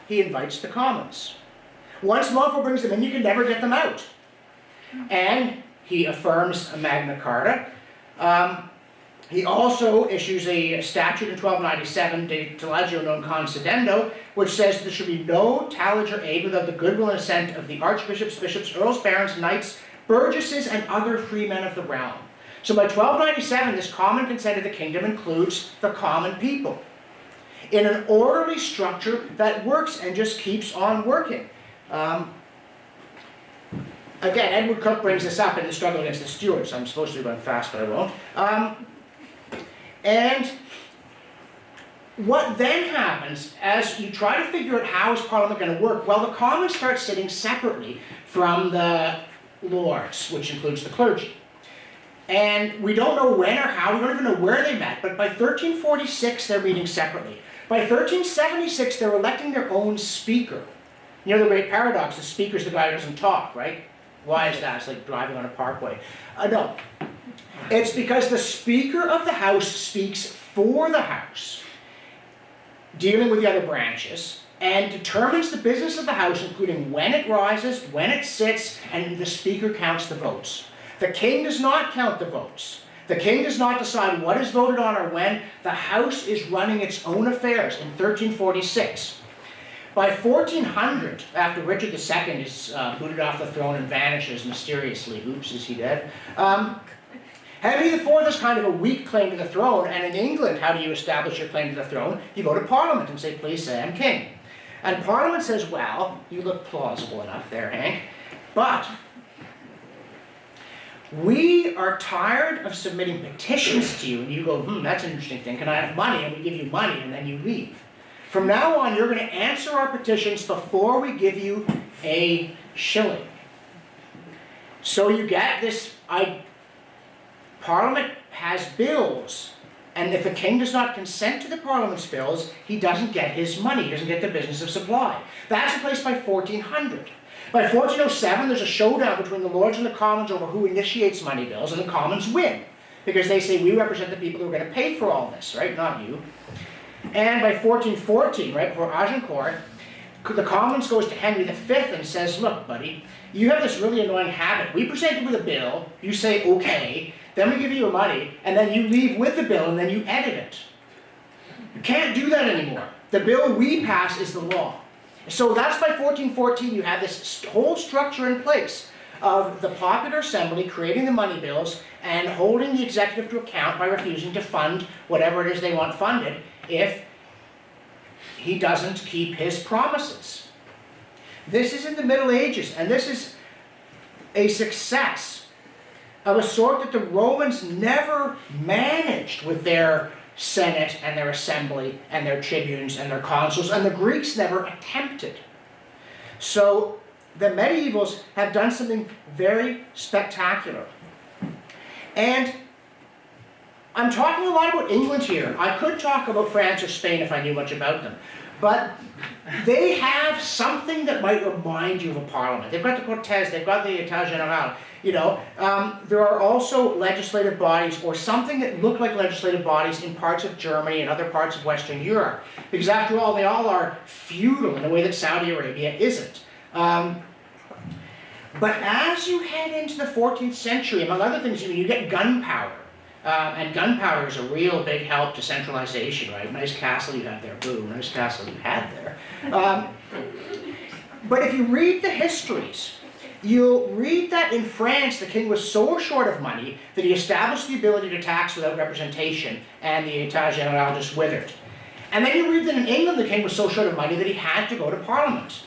He invites the commons. Once Montfort brings them in, you can never get them out. And he affirms a Magna Carta. He also issues a statute in 1297, De Tallegio non concedendo, which says there should be no tallage or aid without the goodwill and assent of the archbishops, bishops, earls, barons, knights, burgesses, and other free men of the realm. So by 1297, this common consent of the kingdom includes the common people in an orderly structure that works and just keeps on working. Again, Edward Coke brings this up in the struggle against the Stuarts. I'm supposed to run fast, but I won't. And what then happens, as you try to figure out how is Parliament going to work, well, the Commons start sitting separately from the Lords, which includes the clergy. And we don't know when or how, we don't even know where they met, but by 1346 they're meeting separately. By 1376 they're electing their own speaker. You know the great paradox, the speaker's the guy who doesn't talk, right? Why is that? It's like driving on a parkway. No. It's because the Speaker of the House speaks for the House, dealing with the other branches, and determines the business of the House, including when it rises, when it sits, and the Speaker counts the votes. The King does not count the votes. The King does not decide what is voted on or when. The House is running its own affairs in 1346. By 1400, after Richard II is booted off the throne and vanishes mysteriously, oops, is he dead? Henry IV has kind of a weak claim to the throne, and in England, how do you establish your claim to the throne? You go to Parliament and say, please say I'm king. And Parliament says, well, you look plausible enough there, Hank, but we are tired of submitting petitions to you, and you go, that's an interesting thing, can I have money? And we give you money, and then you leave. From now on, you're going to answer our petitions before we give you a shilling. So you get this, Parliament has bills, and if the king does not consent to the Parliament's bills, he doesn't get his money, he doesn't get the business of supply. That's replaced by 1400. By 1407, there's a showdown between the Lords and the Commons over who initiates money bills, and the Commons win, because they say, we represent the people who are going to pay for all this, right, not you. And by 1414, right before Agincourt, the Commons goes to Henry V and says, look, buddy, you have this really annoying habit. We present you with a bill, you say okay, then we give you your money, and then you leave with the bill and then you edit it. You can't do that anymore. The bill we pass is the law. So that's by 1414 you have this whole structure in place of the popular assembly creating the money bills and holding the executive to account by refusing to fund whatever it is they want funded if he doesn't keep his promises. This is in the Middle Ages, and this is a success of a sort that the Romans never managed with their Senate and their assembly and their tribunes and their consuls, and the Greeks never attempted. So the medievals have done something very spectacular. And I'm talking a lot about England here. I could talk about France or Spain if I knew much about them. But they have something that might remind you of a parliament. They've got the Cortes, they've got the État Général, you know. There are also legislative bodies, or something that look like legislative bodies in parts of Germany and other parts of Western Europe. Because after all, they all are feudal in a way that Saudi Arabia isn't. But as you head into the 14th century, among other things, you get gunpowder. And gunpowder is a real big help to centralization, right? Nice castle you have there, boo, nice castle you had there. But if you read the histories, you'll read that in France the king was so short of money that he established the ability to tax without representation, and the État Général just withered. And then you read that in England the king was so short of money that he had to go to Parliament.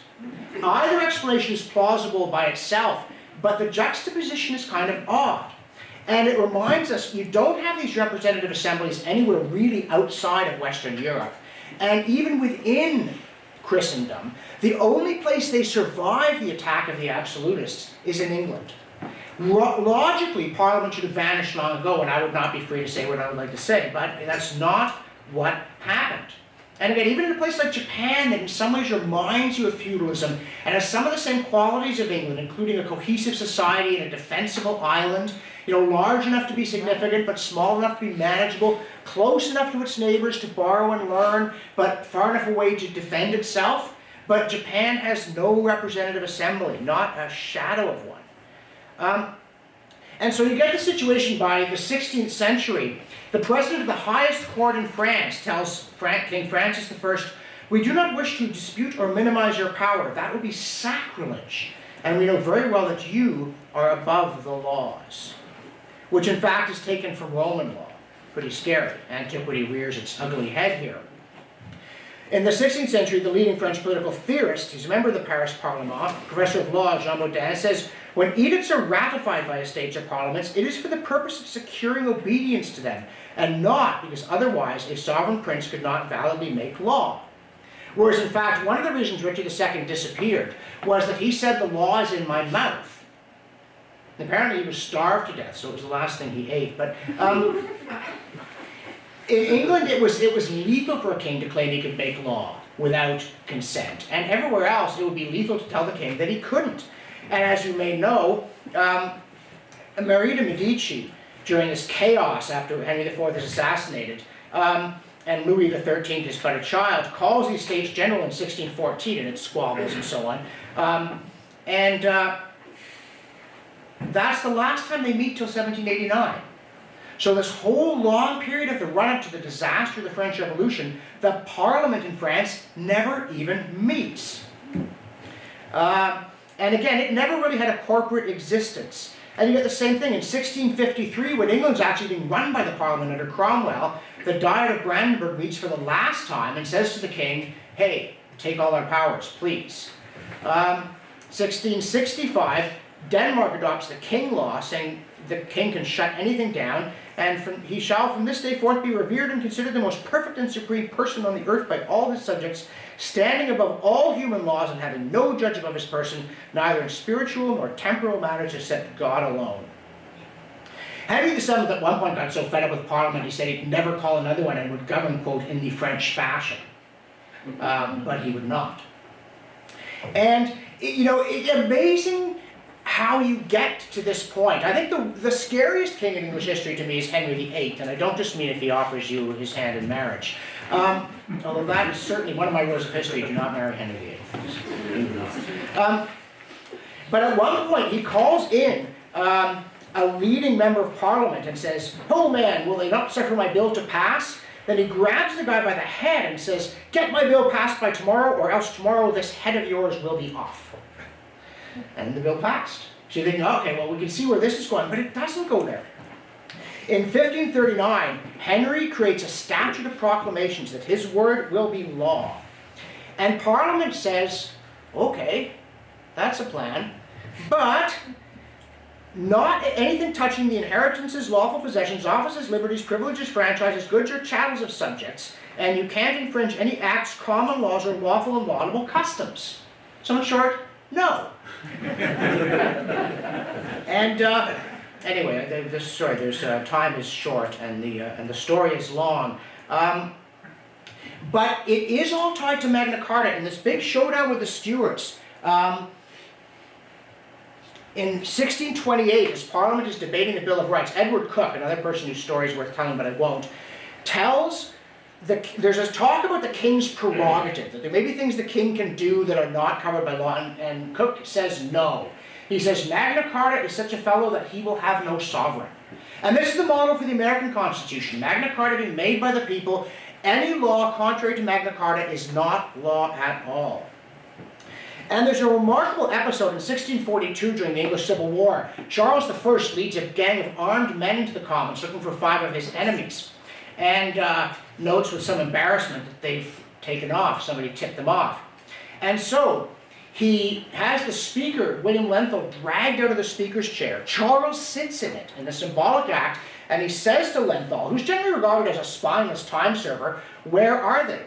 Either explanation is plausible by itself, but the juxtaposition is kind of odd. And it reminds us, you don't have these representative assemblies anywhere really outside of Western Europe. And even within Christendom, the only place they survive the attack of the absolutists is in England. Logically, Parliament should have vanished long ago, and I would not be free to say what I would like to say, but that's not what happened. And again, even in a place like Japan, that in some ways reminds you of feudalism, and has some of the same qualities of England, including a cohesive society and a defensible island, you know, large enough to be significant, but small enough to be manageable, close enough to its neighbors to borrow and learn, but far enough away to defend itself. But Japan has no representative assembly, not a shadow of one. And so you get the situation by the 16th century. The president of the highest court in France tells King Francis I, "We do not wish to dispute or minimize your power. That would be sacrilege. And we know very well that you are above the laws." Which in fact is taken from Roman law. Pretty scary. Antiquity rears its ugly head here. In the 16th century, the leading French political theorist, he's a member of the Paris Parlement, professor of law, Jean Baudin, says, "When edicts are ratified by estates or parliaments, it is for the purpose of securing obedience to them, and not because otherwise a sovereign prince could not validly make law." Whereas in fact, one of the reasons Richard II disappeared was that he said the law is in my mouth. And apparently he was starved to death, so it was the last thing he ate. But in England, it was lethal for a king to claim he could make law without consent. And everywhere else, it would be lethal to tell the king that he couldn't. And as you may know, Marie de Medici, during this chaos after Henry IV is assassinated, and Louis XIII is but a child, calls the Estates General in 1614, and it squabbles and so on. That's the last time they meet till 1789. So this whole long period of the run-up to the disaster of the French Revolution, the Parliament in France never even meets. And again, it never really had a corporate existence. And you get the same thing in 1653, when England's actually being run by the Parliament under Cromwell. The Diet of Brandenburg meets for the last time and says to the king, "Hey, take all our powers, please." 1665, Denmark adopts the King Law, saying the king can shut anything down, and he shall from this day forth be revered and considered the most perfect and supreme person on the earth by all his subjects, standing above all human laws and having no judge above his person, neither in spiritual nor temporal matters except God alone. Henry VII at one point got so fed up with Parliament, he said he'd never call another one and would govern, quote, in the French fashion. But he would not. And, it's amazing how you get to this point. I think the scariest king in English history to me is Henry VIII, and I don't just mean if he offers you his hand in marriage. Although that is certainly one of my rules of history, do not marry Henry VIII. But at one point he calls in a leading member of Parliament and says, "Oh man, will they not suffer my bill to pass?" Then he grabs the guy by the head and says, "Get my bill passed by tomorrow, or else tomorrow this head of yours will be off." And the bill passed. So you think, okay, well, we can see where this is going, but it doesn't go there. In 1539, Henry creates a statute of proclamations that his word will be law. And Parliament says, okay, that's a plan, but not anything touching the inheritances, lawful possessions, offices, liberties, privileges, franchises, goods, or chattels of subjects, and you can't infringe any acts, common laws, or lawful and laudable customs. So in short, no. And anyway, time is short and the story is long. But it is all tied to Magna Carta in this big showdown with the Stuarts. In 1628, as Parliament is debating the Bill of Rights, Edward Coke, another person whose story is worth telling but I won't, there's a talk about the king's prerogative, that there may be things the king can do that are not covered by law, and Coke says no. He says Magna Carta is such a fellow that he will have no sovereign. And this is the model for the American Constitution. Magna Carta being made by the people. Any law contrary to Magna Carta is not law at all. And there's a remarkable episode in 1642 during the English Civil War. Charles I leads a gang of armed men into the Commons looking for 5 of his enemies. And notes with some embarrassment that they've taken off. Somebody tipped them off. And so he has the speaker, William Lenthal, dragged out of the speaker's chair. Charles sits in it in a symbolic act, and he says to Lenthal, who's generally regarded as a spineless time server, "Where are they?"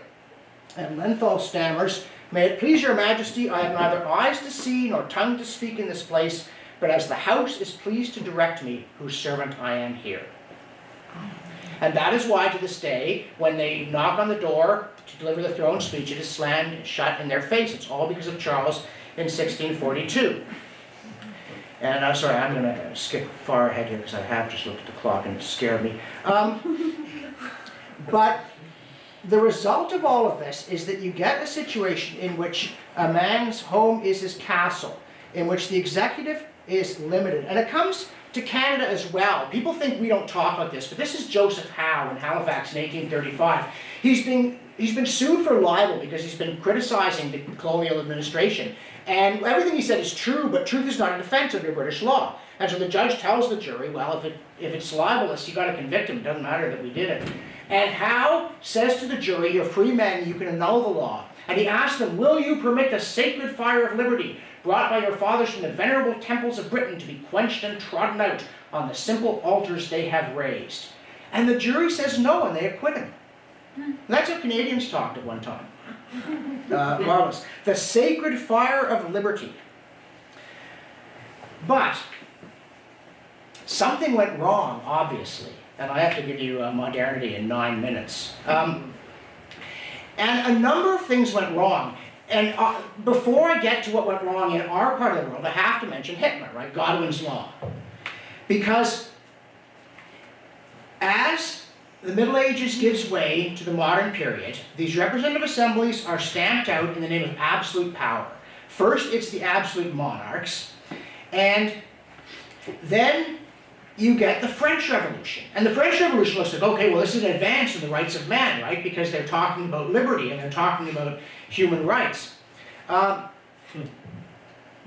And Lenthal stammers, "May it please your majesty, I have neither eyes to see nor tongue to speak in this place, but as the house is pleased to direct me, whose servant I am here." And that is why to this day, when they knock on the door to deliver the throne speech, it is slammed shut in their face. It's all because of Charles in 1642. And sorry, I'm going to skip far ahead here because I have just looked at the clock and it scared me. But the result of all of this is that you get a situation in which a man's home is his castle, in which the executive is limited. And it comes to Canada as well. People think we don't talk like this, but this is Joseph Howe in Halifax in 1835. He's been sued for libel because he's been criticizing the colonial administration. And everything he said is true, but truth is not a defense under British law. And so the judge tells the jury, well, if it's libelous, you got to convict him. It doesn't matter that we did it. And Howe says to the jury, "You're free men, you can annul the law." And he asks them, "Will you permit the sacred fire of liberty, brought by your fathers from the venerable temples of Britain, to be quenched and trodden out on the simple altars they have raised?" And the jury says no, and they acquit him. And that's how Canadians talked at one time. Marvelous. The sacred fire of liberty. But something went wrong, obviously. And I have to give you modernity in 9 minutes. And a number of things went wrong. And before I get to what went wrong in our part of the world, I have to mention Hitler, right? Godwin's Law. Because as the Middle Ages gives way to the modern period, these representative assemblies are stamped out in the name of absolute power. First, it's the absolute monarchs, and then you get the French Revolution. And the French Revolution looks like, okay, well, this is an advance in the rights of man, right? Because they're talking about liberty and they're talking about human rights. But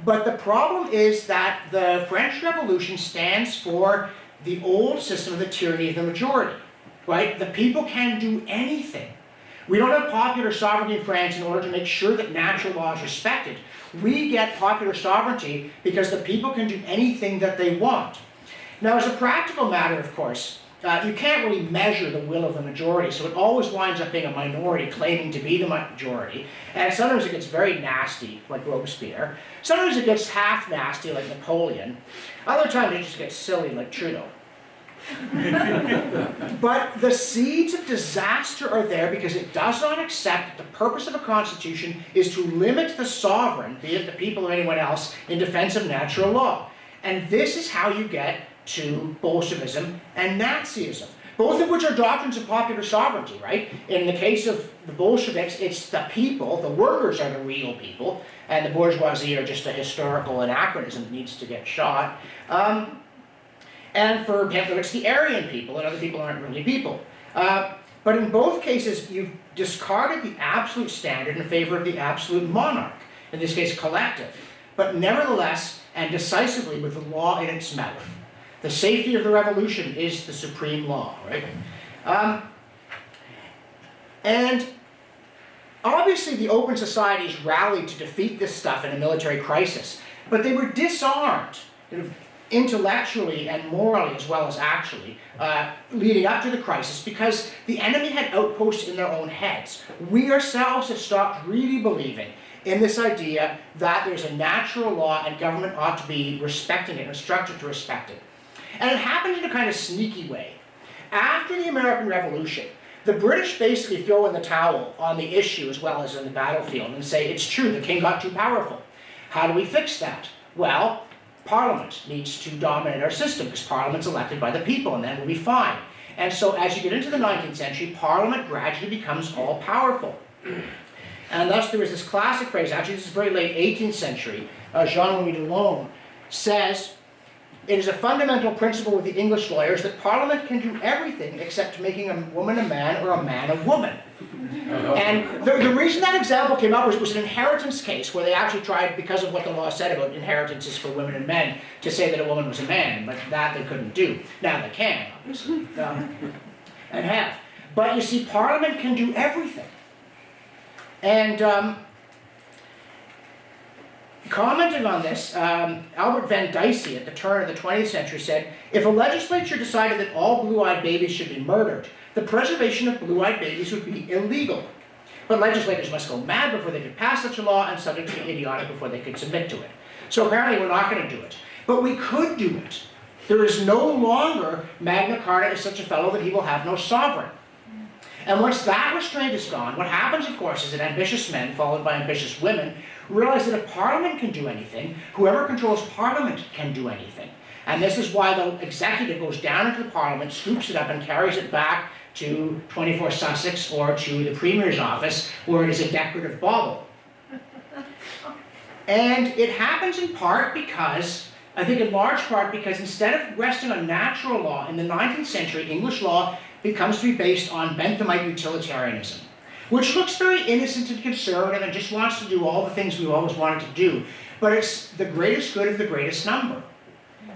the problem is that the French Revolution stands for the old system of the tyranny of the majority, right? The people can do anything. We don't have popular sovereignty in France in order to make sure that natural law is respected. We get popular sovereignty because the people can do anything that they want. Now, as a practical matter, of course, you can't really measure the will of the majority, so it always winds up being a minority claiming to be the majority. And sometimes it gets very nasty, like Robespierre. Sometimes it gets half nasty, like Napoleon. Other times it just gets silly, like Trudeau. But the seeds of disaster are there because it does not accept that the purpose of a constitution is to limit the sovereign, be it the people or anyone else, in defense of natural law. And this is how you get to Bolshevism and Nazism, both of which are doctrines of popular sovereignty, right? In the case of the Bolsheviks, it's the people, the workers are the real people, and the bourgeoisie are just a historical anachronism that needs to get shot. And for Hitler, it's the Aryan people, and other people aren't really people. But in both cases, you've discarded the absolute standard in favor of the absolute monarch, in this case collective, but nevertheless and decisively with the law in its mouth. The safety of the revolution is the supreme law, right? And obviously the open societies rallied to defeat this stuff in a military crisis, but they were disarmed intellectually and morally as well as actually leading up to the crisis because the enemy had outposts in their own heads. We ourselves have stopped really believing in this idea that there's a natural law and government ought to be respecting it, instructed to respect it. And it happened in a kind of sneaky way. After the American Revolution, the British basically throw in the towel on the issue as well as in the battlefield and say, it's true, the king got too powerful. How do we fix that? Well, Parliament needs to dominate our system because Parliament's elected by the people and then we'll be fine. And so as you get into the 19th century, Parliament gradually becomes all-powerful. And thus there was this classic phrase, actually this is very late 18th century, Jean-Louis Delon says, it is a fundamental principle with the English lawyers that Parliament can do everything except making a woman a man or a man a woman. And the reason that example came up was it was an inheritance case where they actually tried, because of what the law said about inheritances for women and men, to say that a woman was a man, but that they couldn't do. Now they can, obviously, and have. But you see, Parliament can do everything. And commenting on this, Albert Van Dicey at the turn of the 20th century said, if a legislature decided that all blue-eyed babies should be murdered, the preservation of blue-eyed babies would be illegal. But legislators must go mad before they could pass such a law and subjects to be idiotic before they could submit to it. So apparently we're not going to do it. But we could do it. There is no longer Magna Carta is such a fellow that he will have no sovereign. And once that restraint is gone, what happens, of course, is that ambitious men, followed by ambitious women, realize that if Parliament can do anything, whoever controls Parliament can do anything. And this is why the executive goes down into the Parliament, scoops it up, and carries it back to 24 Sussex or to the Premier's office, where it is a decorative bauble. And it happens in part because, I think in large part because instead of resting on natural law, in the 19th century, English law becomes to be based on Benthamite utilitarianism, which looks very innocent and conservative and just wants to do all the things we've always wanted to do. But it's the greatest good of the greatest number,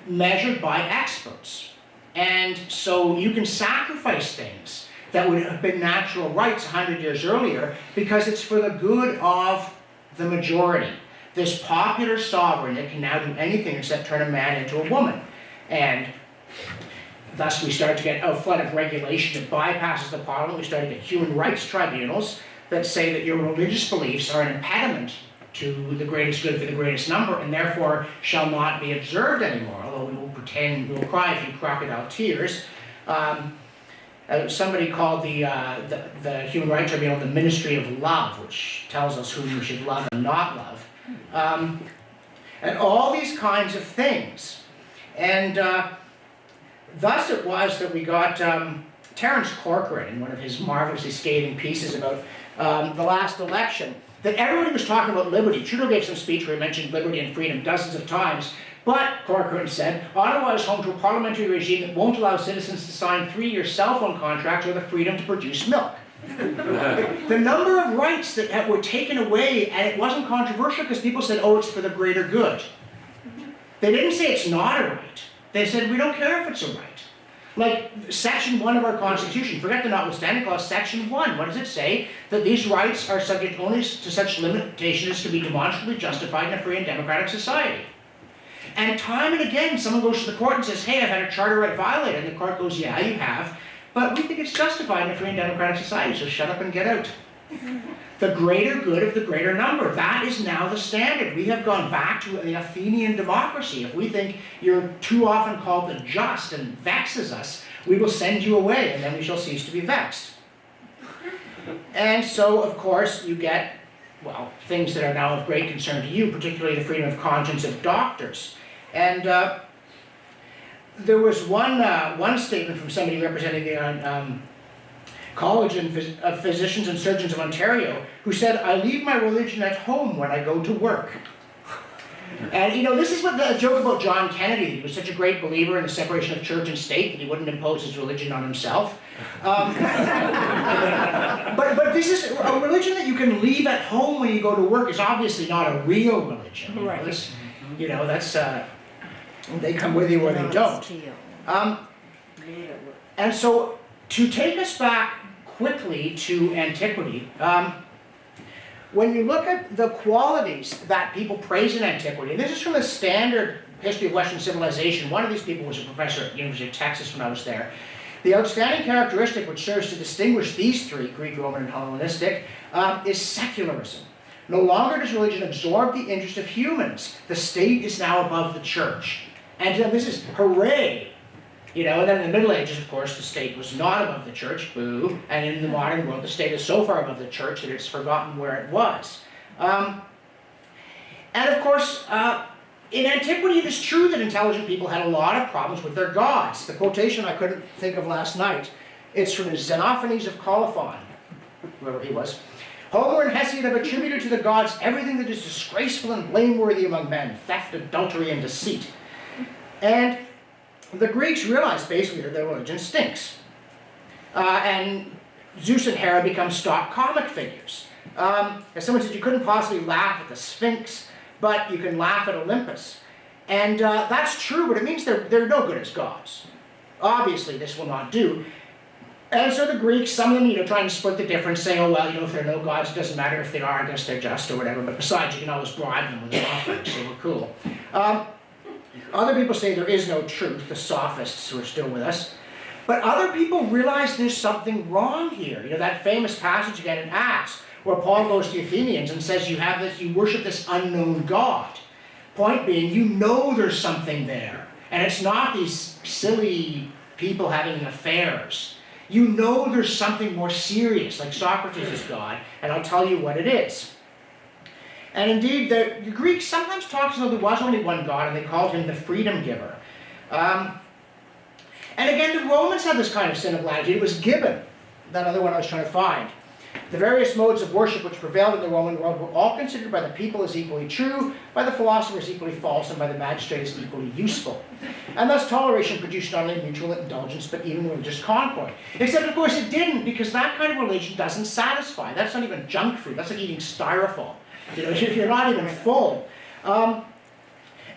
measured by experts. And so you can sacrifice things that would have been natural rights 100 years earlier because it's for the good of the majority. This popular sovereign that can now do anything except turn a man into a woman. And thus we start to get a flood of regulation that bypasses the Parliament. We start to get human rights tribunals that say that your religious beliefs are an impediment to the greatest good for the greatest number and therefore shall not be observed anymore, although we will pretend, we will cry a few crocodile tears. Somebody called the Human Rights Tribunal the Ministry of Love, which tells us whom we should love and not love. And all these kinds of things. And thus it was that we got Terence Corcoran in one of his marvelously scathing pieces about the last election, that everybody was talking about liberty. Trudeau gave some speech where he mentioned liberty and freedom dozens of times, but, Corcoran said, Ottawa is home to a parliamentary regime that won't allow citizens to sign 3-year cell phone contracts or the freedom to produce milk. The number of rights that were taken away, and it wasn't controversial because people said, oh, it's for the greater good. They didn't say it's not a right. They said, we don't care if it's a right. Like Section 1 of our Constitution, forget the notwithstanding clause, Section 1, what does it say? That these rights are subject only to such limitations as to be demonstrably justified in a free and democratic society. And time and again, someone goes to the court and says, hey, I've had a charter right violated. And the court goes, yeah, you have. But we think it's justified in a free and democratic society, so shut up and get out. The greater good of the greater number. That is now the standard. We have gone back to the Athenian democracy. If we think you're too often called the just and vexes us, we will send you away, and then we shall cease to be vexed. And so, of course, you get, well, things that are now of great concern to you, particularly the freedom of conscience of doctors. And there was one statement from somebody representing the College of Physicians and Surgeons of Ontario, who said, I leave my religion at home when I go to work. And you know, this is what the joke about John Kennedy. He was such a great believer in the separation of church and state that he wouldn't impose his religion on himself. But this is a religion that you can leave at home when you go to work is obviously not a real religion. Right. You know, that's they come with you or they don't. And so to take us back quickly to Antiquity, when you look at the qualities that people praise in Antiquity, and this is from the standard history of Western civilization. One of these people was a professor at the University of Texas when I was there. The outstanding characteristic which serves to distinguish these three, Greek, Roman, and Hellenistic, is secularism. No longer does religion absorb the interest of humans. The state is now above the church. And this is hooray. And then in the Middle Ages, of course, the state was not above the church, boo, and in the modern world, the state is so far above the church that it's forgotten where it was. And of course, in antiquity, it is true that intelligent people had a lot of problems with their gods. The quotation I couldn't think of last night, it's from Xenophanes of Colophon, whoever he was. Homer and Hesiod have attributed to the gods everything that is disgraceful and blameworthy among men, theft, adultery, and deceit. And the Greeks realized basically that their religion stinks. And Zeus and Hera become stock comic figures. As someone said, you couldn't possibly laugh at the Sphinx, but you can laugh at Olympus. And that's true, but it means they're no good as gods. Obviously, this will not do. And so the Greeks, some of them, trying to split the difference, saying, oh, well, if they're no gods, it doesn't matter if they are, I guess they're just or whatever. But besides, you can always bribe them with an offering, so we're cool. Other people say there is no truth, the sophists who are still with us. But other people realize there's something wrong here. That famous passage again in Acts, where Paul goes to the Athenians and says, you worship this unknown God. Point being, there's something there. And it's not these silly people having affairs. There's something more serious, like Socrates is God, and I'll tell you what it is. And indeed, the Greeks sometimes talk as though there was only one God, and they called him the freedom giver. And again, the Romans had this kind of sin of latitude. It was Gibbon, that other one I was trying to find. The various modes of worship which prevailed in the Roman world were all considered by the people as equally true, by the philosophers equally false, and by the magistrate as equally useful. And thus toleration produced not only mutual indulgence, but even religious concord. Except, of course, it didn't, because that kind of religion doesn't satisfy. That's not even junk food. That's like eating styrofoam. You're not even full.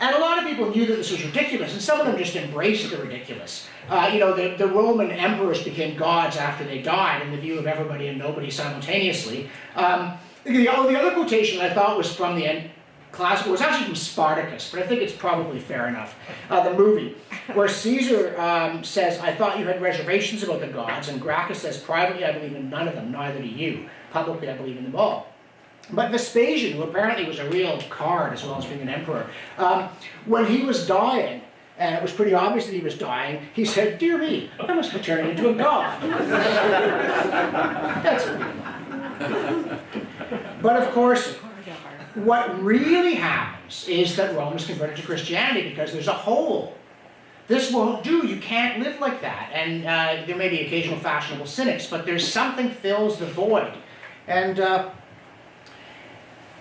And a lot of people knew that this was ridiculous, and some of them just embraced the ridiculous. The Roman emperors became gods after they died, in the view of everybody and nobody simultaneously. The other quotation I thought was from the classical, was actually from Spartacus, but I think it's probably fair enough. The movie, where Caesar says, I thought you had reservations about the gods, and Gracchus says, privately I believe in none of them, neither do you. Publicly I believe in them all. But Vespasian, who apparently was a real card as well as being an emperor, when he was dying, and it was pretty obvious that he was dying, he said, dear me, I must be turning into a god. That's weird. But of course, what really happens is that Rome is converted to Christianity because there's a hole. This won't do. You can't live like that. And there may be occasional fashionable cynics, but there's something fills the void. And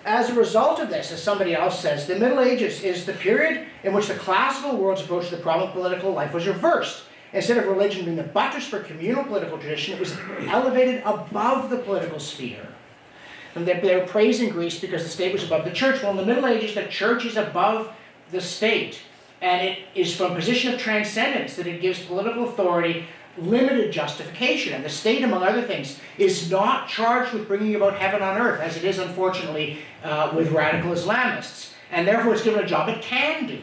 as a result of this, as somebody else says, the Middle Ages is the period in which the classical world's approach to the problem of political life was reversed. Instead of religion being the buttress for communal political tradition, it was elevated above the political sphere. And they were praising Greece because the state was above the church. Well, in the Middle Ages, the church is above the state. And it is from a position of transcendence that it gives political authority limited justification. And the state, among other things, is not charged with bringing about heaven on earth, as it is, unfortunately, with radical Islamists. And therefore it's given a job it can do,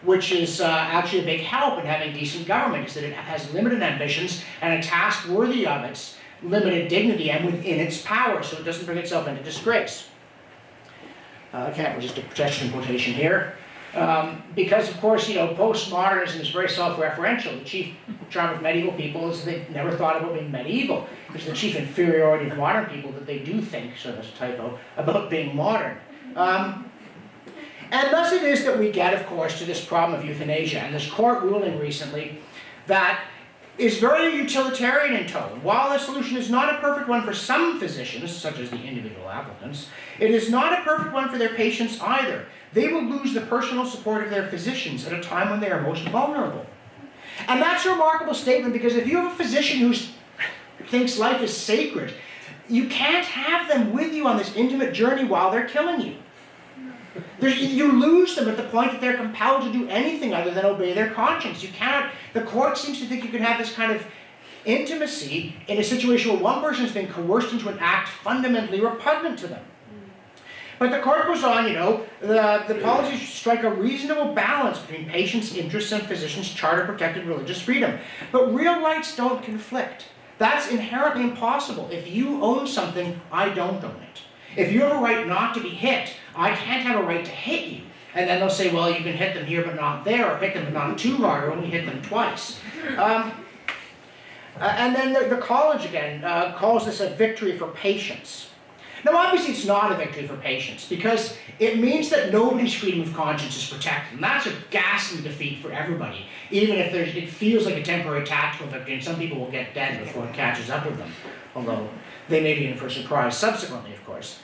which is actually a big help in having decent government, is that it has limited ambitions and a task worthy of its limited dignity and within its power, so it doesn't bring itself into disgrace. I can't resist a protection quotation here. Because, of course, postmodernism is very self-referential. The chief charm of medieval people is they never thought about being medieval. It's the chief inferiority of modern people that they do think, so that's a typo, about being modern. And thus it is that we get, of course, to this problem of euthanasia, and this court ruling recently that is very utilitarian in tone. While the solution is not a perfect one for some physicians, such as the individual applicants, it is not a perfect one for their patients either. They will lose the personal support of their physicians at a time when they are most vulnerable. And that's a remarkable statement, because if you have a physician who thinks life is sacred, you can't have them with you on this intimate journey while they're killing you. You lose them at the point that they're compelled to do anything other than obey their conscience. You cannot, the court seems to think you can have this kind of intimacy in a situation where one person has been coerced into an act fundamentally repugnant to them. But the court goes on, the policies strike a reasonable balance between patients' interests and physicians' charter-protected religious freedom. But real rights don't conflict. That's inherently impossible. If you own something, I don't own it. If you have a right not to be hit, I can't have a right to hit you. And then they'll say, well, you can hit them here but not there, or hit them but not too hard, or only hit them twice. And then the college again calls this a victory for patience. Now obviously it's not a victory for patience, because it means that nobody's freedom of conscience is protected, and that's a ghastly defeat for everybody, even if it feels like a temporary tactical victory, and some people will get dead before it catches up with them, although they may be in for a surprise subsequently, of course.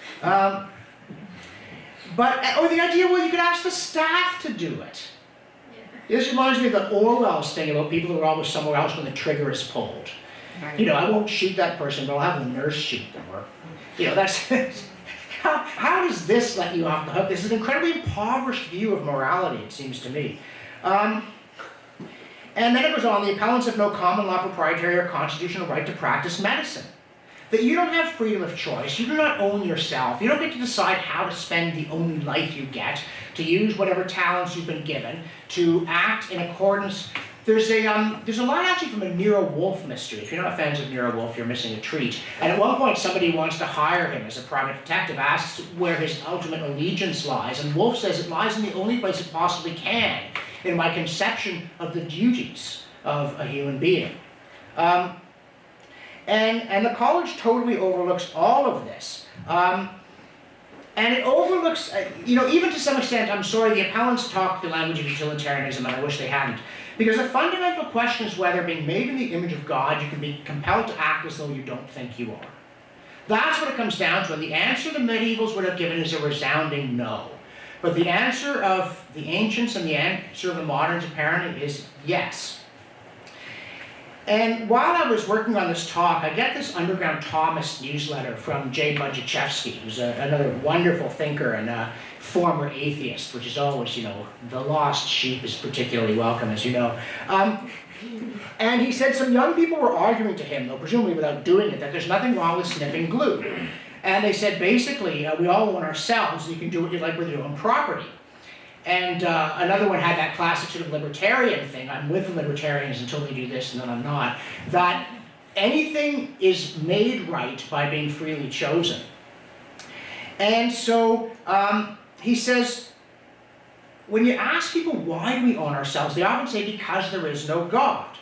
Or the idea, well, you could ask the staff to do it. This reminds me of the Orwell's thing about people who are always somewhere else when the trigger is pulled. You know, I won't shoot that person, but I'll have the nurse shoot them. Or, you know, that's how does this let you off the hook? This is an incredibly impoverished view of morality, it seems to me. And then it goes on, the appellants have no common law, proprietary, or constitutional right to practice medicine. That you don't have freedom of choice, you do not own yourself, you don't get to decide how to spend the only life you get, to use whatever talents you've been given, to act in accordance. There's a line actually from a Nero Wolfe mystery. If you're not fans of Nero Wolfe, you're missing a treat. And at one point somebody wants to hire him as a private detective, asks where his ultimate allegiance lies, and Wolfe says it lies in the only place it possibly can, in my conception of the duties of a human being. And the college totally overlooks all of this. And it overlooks, you know, even to some extent, I'm sorry, the appellants talk the language of utilitarianism, and I wish they hadn't. Because the fundamental question is whether, being made in the image of God, you can be compelled to act as though you don't think you are. That's what it comes down to, and the answer the medievals would have given is a resounding no. But the answer of the ancients and the answer of the moderns apparently is yes. And while I was working on this talk, I get this Underground Thomas newsletter from Jay Budjachevsky, who's another wonderful thinker and a former atheist, which is always, you know, the lost sheep is particularly welcome, as you know. And he said some young people were arguing to him, though presumably without doing it, that there's nothing wrong with sniffing glue. And they said, basically, we all own ourselves, and you can do what you like with your own property. And another one had that classic sort of libertarian thing, I'm with the libertarians until they do this and then I'm not, that anything is made right by being freely chosen. And so he says, when you ask people why do we own ourselves, they often say because there is no God.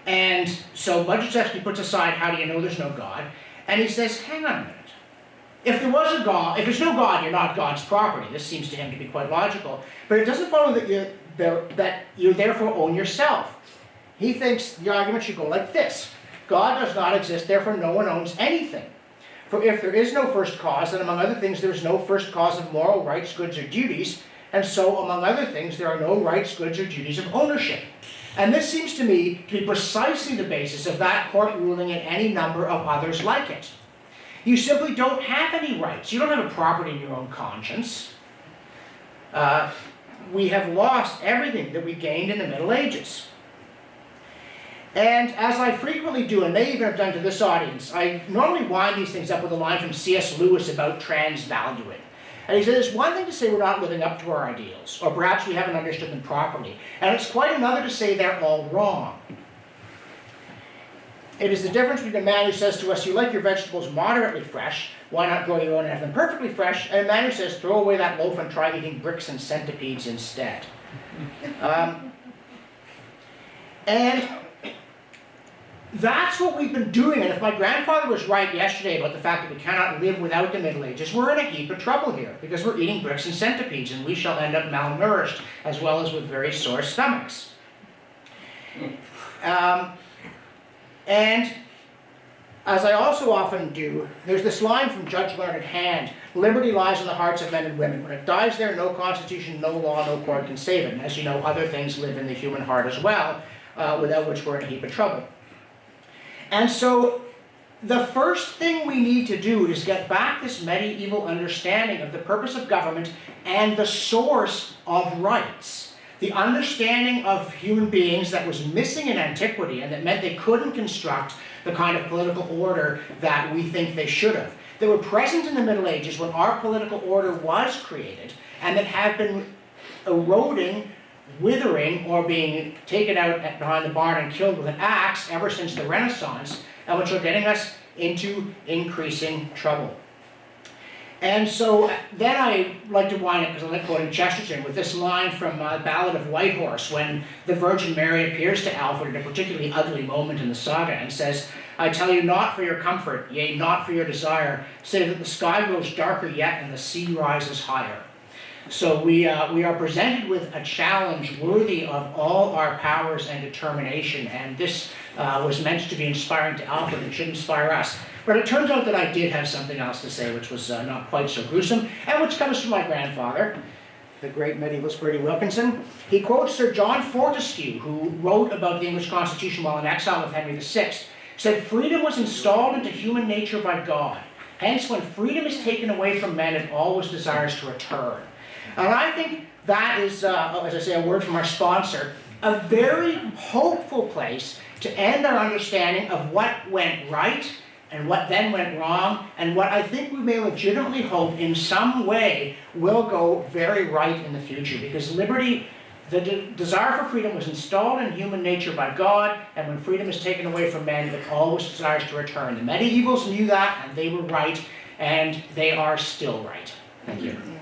And so Budjachevsky puts aside how do you know there's no God, and he says, hang on a minute. If there was a God, if there's no God, you're not God's property. This seems to him to be quite logical. But it doesn't follow that you therefore own yourself. He thinks the argument should go like this. God does not exist, therefore no one owns anything. For if there is no first cause, then among other things there is no first cause of moral rights, goods, or duties, and so among other things there are no rights, goods, or duties of ownership. And this seems to me to be precisely the basis of that court ruling and any number of others like it. You simply don't have any rights. You don't have a property in your own conscience. We have lost everything that we gained in the Middle Ages. And as I frequently do, and may even have done to this audience, I normally wind these things up with a line from C.S. Lewis about transvaluing. And he said, it's one thing to say we're not living up to our ideals, or perhaps we haven't understood them properly, and it's quite another to say they're all wrong. It is the difference between a man who says to us, you like your vegetables moderately fresh, why not grow your own and have them perfectly fresh, and a man who says, throw away that loaf and try eating bricks and centipedes instead. And that's what we've been doing, and if my grandfather was right yesterday about the fact that we cannot live without the Middle Ages, we're in a heap of trouble here, because we're eating bricks and centipedes, and we shall end up malnourished, as well as with very sore stomachs. And as I also often do, there's this line from Judge Learned Hand, liberty lies in the hearts of men and women. When it dies there, no constitution, no law, no court can save it. And as you know, other things live in the human heart as well, without which we're in a heap of trouble. And so the first thing we need to do is get back this medieval understanding of the purpose of government and the source of rights. The understanding of human beings that was missing in antiquity and that meant they couldn't construct the kind of political order that we think they should have. They were present in the Middle Ages when our political order was created and that have been eroding, withering, or being taken out behind the barn and killed with an axe ever since the Renaissance, and which are getting us into increasing trouble. And so then I like to wind up, because I like quoting Chesterton, with this line from Ballad of Whitehorse, when the Virgin Mary appears to Alfred at a particularly ugly moment in the saga and says, I tell you not for your comfort, yea, not for your desire, save that the sky grows darker yet and the sea rises higher. So we are presented with a challenge worthy of all our powers and determination, and this was meant to be inspiring to Alfred and should inspire us. But it turns out that I did have something else to say, which was not quite so gruesome, and which comes from my grandfather, the great medievalist Bertie Wilkinson. He quotes Sir John Fortescue, who wrote about the English Constitution while in exile with Henry VI, said, freedom was installed into human nature by God. Hence, when freedom is taken away from men, it always desires to return. And I think that is, as I say, a word from our sponsor, a very hopeful place to end our understanding of what went right and what then went wrong, and what I think we may legitimately hope in some way will go very right in the future. Because liberty, the desire for freedom was installed in human nature by God, and when freedom is taken away from men, it always desires to return. The medievals knew that, and they were right, and they are still right. Thank you. Yeah.